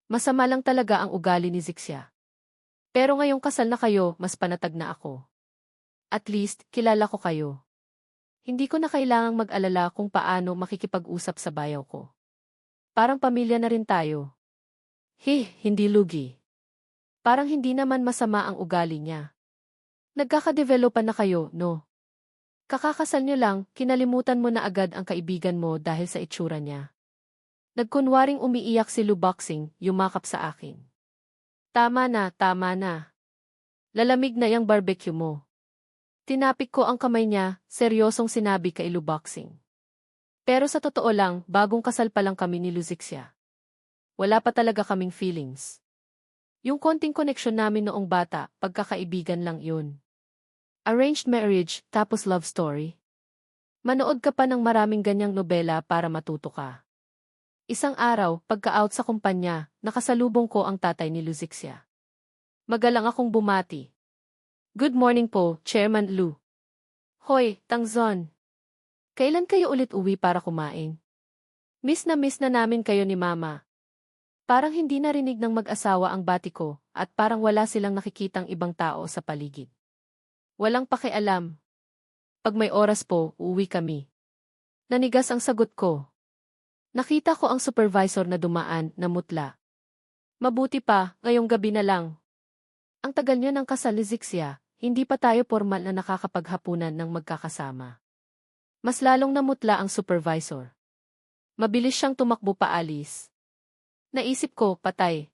Masama lang talaga ang ugali ni Zixia. Pero ngayong kasal na kayo, mas panatag na ako. At least, kilala ko kayo. Hindi ko na kailangang mag-alala kung paano makikipag-usap sa bayaw ko. Parang pamilya na rin tayo. Hindi lugi. Parang hindi naman masama ang ugali niya. Nagkakadevelopan na kayo, no? Kakakasal niyo lang, kinalimutan mo na agad ang kaibigan mo dahil sa itsura niya. Nagkunwaring umiiyak si Luboxing, yumakap sa akin. Tama na, tama na. Lalamig na yung barbecue mo. Tinapik ko ang kamay niya, seryosong sinabi kay Luboxing. Pero sa totoo lang, bagong kasal pa lang kami ni Luzixia. Wala pa talaga kaming feelings. Yung konting koneksyon namin noong bata, pagkakaibigan lang yun. Arranged marriage, tapos love story. Manood ka pa ng maraming ganyang nobela para matuto ka. Isang araw, pagka-out sa kumpanya, nakasalubong ko ang tatay ni Luzixia. Magalang akong bumati. Good morning po, Chairman Lu. Hoy, Tangzon. Kailan kayo ulit uwi para kumain? Miss na namin kayo ni Mama. Parang hindi narinig ng mag-asawa ang bati ko, at parang wala silang nakikitang ibang tao sa paligid. Walang pakialam. Pag may oras po, uuwi kami. Nanigas ang sagot ko. Nakita ko ang supervisor na dumaan, na mutla. Mabuti pa, ngayong gabi na lang. Ang tagal niyo ng kasal ni Zixia, hindi pa tayo formal na nakakapaghapunan ng magkakasama. Mas lalong namutla ang supervisor. Mabilis siyang tumakbo paalis. Naisip ko, patay.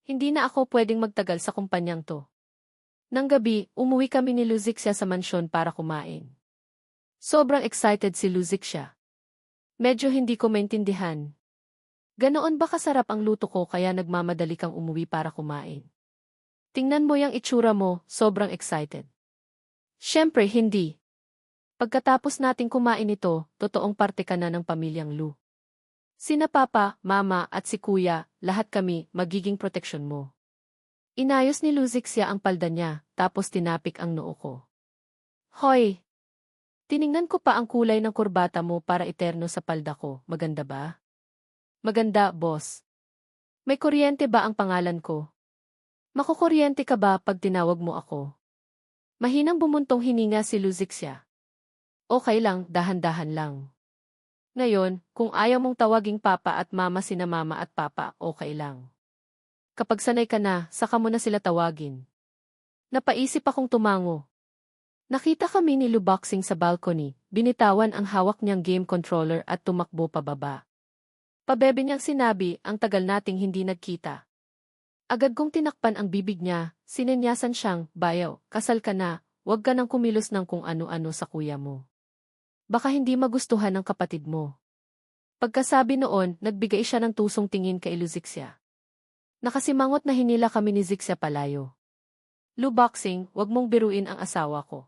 Hindi na ako pwedeng magtagal sa kumpanyang to. Nang gabi, umuwi kami ni Luzixia sa mansyon para kumain. Sobrang excited si Luzixia. Medyo hindi ko maintindihan. Ganoon ba kasarap ang luto ko kaya nagmamadali kang umuwi para kumain? Tingnan mo yung itsura mo, sobrang excited. Siyempre hindi. Pagkatapos nating kumain ito, totoong parte ka na ng pamilyang Lu. Sina Papa, Mama at si Kuya, lahat kami, magiging proteksyon mo. Inayos ni Luzixia ang palda niya, tapos tinapik ang noo ko. Hoy! Tiningnan ko pa ang kulay ng kurbata mo para eterno sa palda ko, maganda ba? Maganda, boss. May kuryente ba ang pangalan ko? Makukuryente ka ba pag tinawag mo ako? Mahinang bumuntong hininga si Luzixia. Okay lang, dahan-dahan lang. Ngayon, kung ayaw mong tawaging papa at mama sina mama at papa, okay lang. Kapag sanay ka na, saka mo na sila tawagin. Napaisip akong tumango. Nakita kami ni Luboxing sa balcony, binitawan ang hawak niyang game controller at tumakbo pababa. Pabebe niyang sinabi, ang tagal nating hindi nagkita. Agad kong tinakpan ang bibig niya, sinenyasan siyang, bayaw, kasal ka na, huwag ka nang kumilos ng kung ano-ano sa kuya mo. Baka hindi magustuhan ng kapatid mo. Pagkasabi noon, nagbigay siya ng tusong tingin kay Luzixia. Nakasimangot na hinila kami ni Zixia palayo. Luboxing, wag mong biruin ang asawa ko.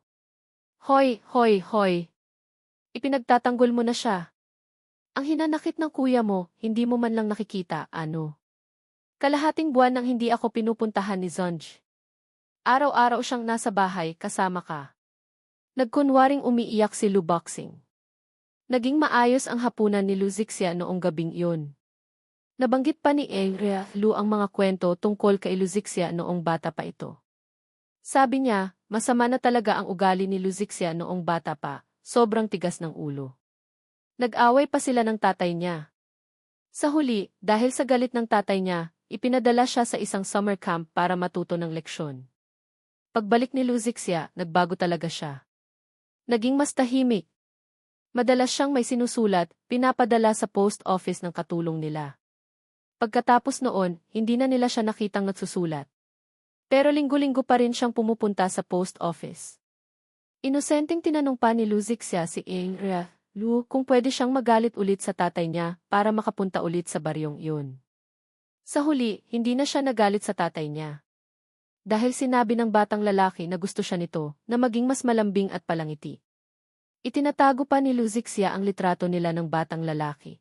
Hoy, hoy, hoy. Ipinagtatanggol mo na siya. Ang hinanakit ng kuya mo, hindi mo man lang nakikita, ano? Kalahating buwan nang hindi ako pinupuntahan ni Zonj. Araw-araw siyang nasa bahay, kasama ka. Nagkunwaring umiiyak si Luboxing. Naging maayos ang hapunan ni Luzixia noong gabing iyon. Nabanggit pa ni Lu ang mga kwento tungkol kay Luzixia noong bata pa ito. Sabi niya, masama na talaga ang ugali ni Luzixia noong bata pa, sobrang tigas ng ulo. Nag-away pa sila ng tatay niya. Sa huli, dahil sa galit ng tatay niya, ipinadala siya sa isang summer camp para matuto ng leksyon. Pagbalik ni Luzixia, nagbago talaga siya. Naging mas tahimik. Madalas siyang may sinusulat, pinapadala sa post office ng katulong nila. Pagkatapos noon, hindi na nila siya nakitang nagsusulat. Pero linggo-linggo pa rin siyang pumupunta sa post office. Inosenteng tinanong pa ni Luzixia si Lu kung pwede siyang magalit ulit sa tatay niya para makapunta ulit sa baryong iyon. Sa huli, hindi na siya nagalit sa tatay niya. Dahil sinabi ng batang lalaki na gusto siya nito na maging mas malambing at palangiti. Itinatago pa ni Luzixia ang litrato nila ng batang lalaki.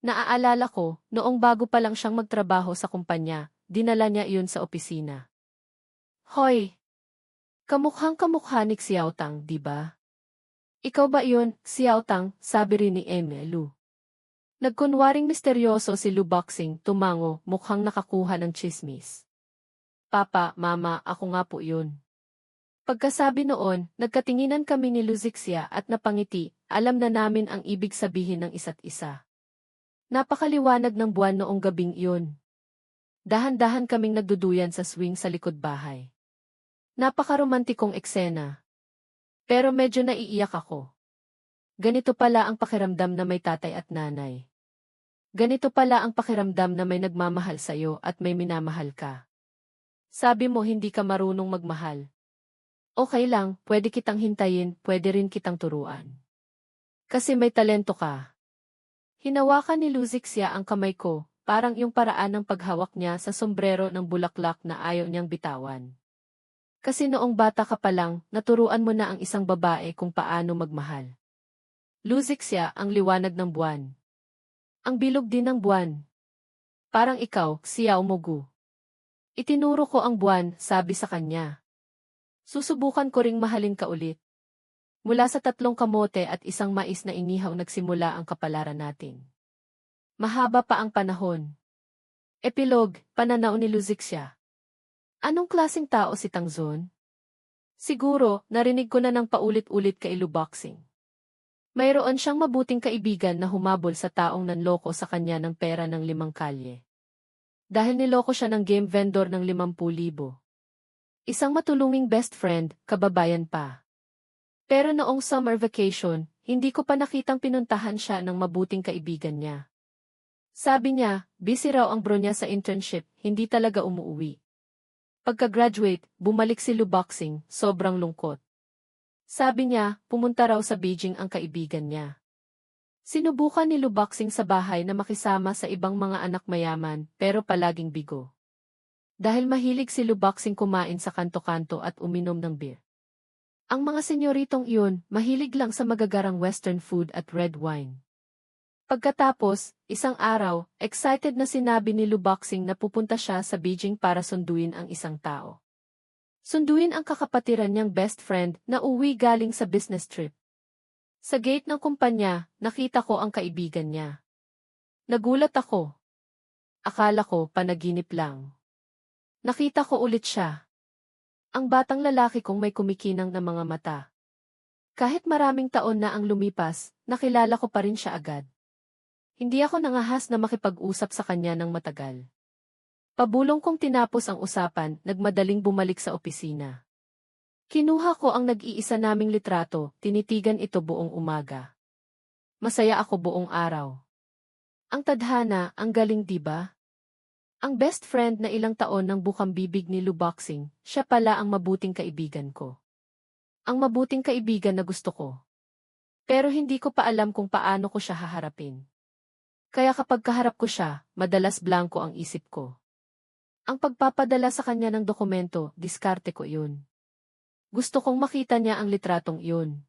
Naaalala ko, noong bago pa lang siyang magtrabaho sa kumpanya, dinala niya iyon sa opisina. Hoy! Kamukhang kamukha ni Xiao Tang, di ba? Ikaw ba iyon, Xiao Tang, sabi rin ni Lu. Nagkunwaring misteryoso si Luboxing, tumango, mukhang nakakuha ng tsismis. Papa, mama, ako nga po iyon. Pagkasabi noon, nagkatinginan kami ni Luzixia at napangiti, alam na namin ang ibig sabihin ng isa't isa. Napakaliwanag ng buwan noong gabing iyon. Dahan-dahan kaming nagduduyan sa swing sa likod bahay. Napakaromantikong eksena. Pero medyo naiiyak ako. Ganito pala ang pakiramdam na may tatay at nanay. Ganito pala ang pakiramdam na may nagmamahal sa'yo at may minamahal ka. Sabi mo hindi ka marunong magmahal. Okay lang, pwede kitang hintayin, pwede rin kitang turuan. Kasi may talento ka. Hinawakan ni Luzixia ang kamay ko, parang yung paraan ng paghawak niya sa sombrero ng bulaklak na ayaw niyang bitawan. Kasi noong bata ka pa lang, naturuan mo na ang isang babae kung paano magmahal. Luzixia, ang liwanag ng buwan. Ang bilog din ng buwan. Parang ikaw, Xiao Mogu. Itinuro ko ang buwan, sabi sa kanya. Susubukan ko ring mahalin ka ulit. Mula sa 3 kamote at isang mais na inihaw nagsimula ang kapalaran natin. Mahaba pa ang panahon. Epilog, pananaw ni Luzixia. Anong klaseng tao si Tangzon? Siguro, narinig ko na ng paulit-ulit kay Luboxing. Mayroon siyang mabuting kaibigan na humabol sa taong nanloko sa kanya ng pera ng 5 kalye. Dahil niloko siya ng game vendor ng 50,000. Isang matulunging best friend, kababayan pa. Pero noong summer vacation, hindi ko pa nakitang pinuntahan siya ng mabuting kaibigan niya. Sabi niya, busy raw ang bro niya sa internship, hindi talaga umuuwi. Pagka-graduate, bumalik si Luboxing, sobrang lungkot. Sabi niya, pumunta raw sa Beijing ang kaibigan niya. Sinubukan ni Luboxing sa bahay na makisama sa ibang mga anak mayaman, pero palaging bigo. Dahil mahilig si Luboxing kumain sa kanto-kanto at uminom ng beer. Ang mga senyoritong iyon, mahilig lang sa magagarang western food at red wine. Pagkatapos, isang araw, excited na sinabi ni Luboxing na pupunta siya sa Beijing para sunduin ang isang tao. Sunduin ang kakapatiran niyang best friend na uwi galing sa business trip. Sa gate ng kumpanya, nakita ko ang kaibigan niya. Nagulat ako. Akala ko panaginip lang. Nakita ko ulit siya. Ang batang lalaki kong may kumikinang na mga mata. Kahit maraming taon na ang lumipas, nakilala ko pa rin siya agad. Hindi ako nangahas na makipag-usap sa kanya ng matagal. Pabulong kong tinapos ang usapan, nagmadaling bumalik sa opisina. Kinuha ko ang nag-iisa naming litrato, tinitigan ito buong umaga. Masaya ako buong araw. Ang tadhana, ang galing diba? Ang best friend na ilang taon ng bukang bibig ni Luboxing, siya pala ang mabuting kaibigan ko. Ang mabuting kaibigan na gusto ko. Pero hindi ko pa alam kung paano ko siya haharapin. Kaya kapag kaharap ko siya, madalas blanko ang isip ko. Ang pagpapadala sa kanya ng dokumento, diskarte ko yun. Gusto kong makita niya ang litratong yun.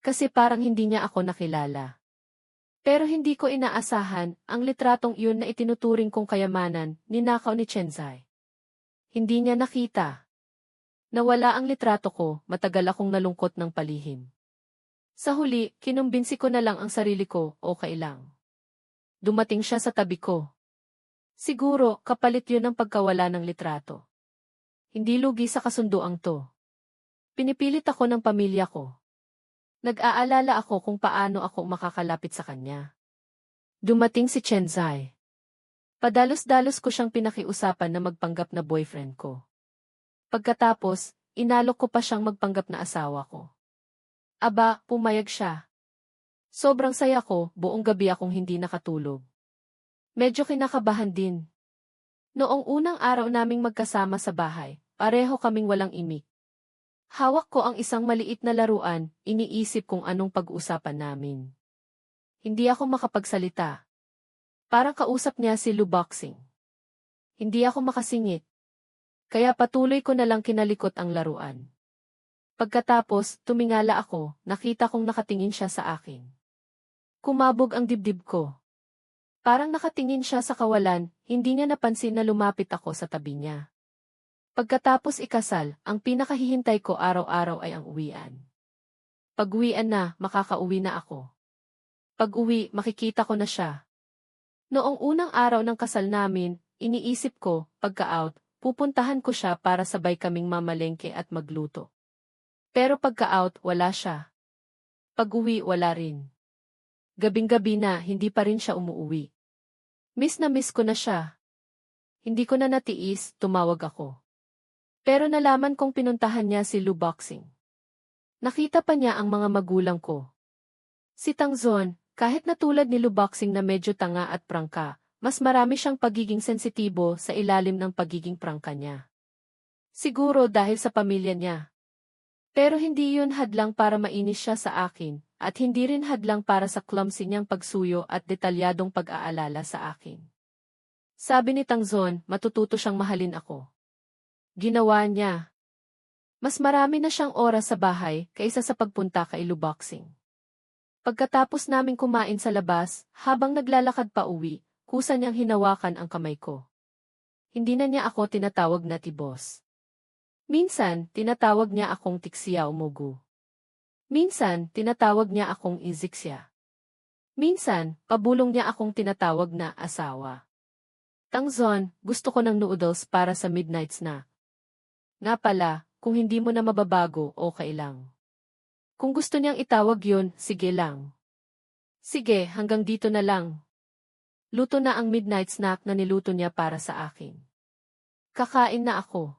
Kasi parang hindi niya ako nakilala. Pero hindi ko inaasahan, ang litratong iyon na itinuturing kong kayamanan, ninakaw ni Chenzai. Hindi niya nakita. Nawala ang litrato ko, matagal akong nalungkot ng palihim. Sa huli, kinumbinsi ko na lang ang sarili ko, okay lang. Dumating siya sa tabi ko. Siguro, kapalit yun ng pagkawala ng litrato. Hindi lugi sa kasunduang to. Pinipilit ako ng pamilya ko. Nag-aalala ako kung paano ako makakalapit sa kanya. Dumating si Chenzai. Padalos-dalos ko siyang pinakiusapan na magpanggap na boyfriend ko. Pagkatapos, inalok ko pa siyang magpanggap na asawa ko. Aba, pumayag siya. Sobrang saya ko, buong gabi akong hindi nakatulog. Medyo kinakabahan din. Noong unang araw naming magkasama sa bahay, pareho kaming walang imik. Hawak ko ang isang maliit na laruan, iniisip kung anong pag-usapan namin. Hindi ako makapagsalita. Parang kausap niya si Luboxing. Hindi ako makasingit. Kaya patuloy ko na lang kinalikot ang laruan. Pagkatapos, tumingala ako, nakita kong nakatingin siya sa akin. Kumabog ang dibdib ko. Parang nakatingin siya sa kawalan, hindi niya napansin na lumapit ako sa tabi niya. Pagkatapos ikasal, ang pinakahihintay ko araw-araw ay ang uwian. Pag-uwian na, makakauwi na ako. Pag-uwi, makikita ko na siya. Noong unang araw ng kasal namin, iniisip ko, pagka-out, pupuntahan ko siya para sabay kaming mamalengke at magluto. Pero pagka-out, wala siya. Pag-uwi, wala rin. Gabing-gabi na, hindi pa rin siya umuuwi. Miss na miss ko na siya. Hindi ko na natiis, tumawag ako. Pero nalaman kong pinuntahan niya si Luboxing. Nakita pa niya ang mga magulang ko. Si Tangzon, kahit na tulad ni Luboxing na medyo tanga at prangka, mas marami siyang pagiging sensitibo sa ilalim ng pagiging prangka niya. Siguro dahil sa pamilya niya. Pero hindi yun hadlang para mainis siya sa akin, at hindi rin hadlang para sa clumsy niyang pagsuyo at detalyadong pag-aalala sa akin. Sabi ni Tangzon, matututo siyang mahalin ako. Ginawa niya. Mas marami na siyang oras sa bahay kaysa sa pagpunta kay Luboxing. Pagkatapos naming kumain sa labas, habang naglalakad pa uwi, kusa niyang hinawakan ang kamay ko. Hindi na niya ako tinatawag na tibos. Minsan, tinatawag niya akong tiksiya umugu. Minsan, tinatawag niya akong iziksya. Minsan, pabulong niya akong tinatawag na asawa. Tangzon, gusto ko ng noodles para sa midnight snack. Nga pala, kung hindi mo na mababago, okay lang. Kung gusto niyang itawag yun, sige lang. Sige, hanggang dito na lang. Luto na ang midnight snack na niluto niya para sa akin. Kakain na ako.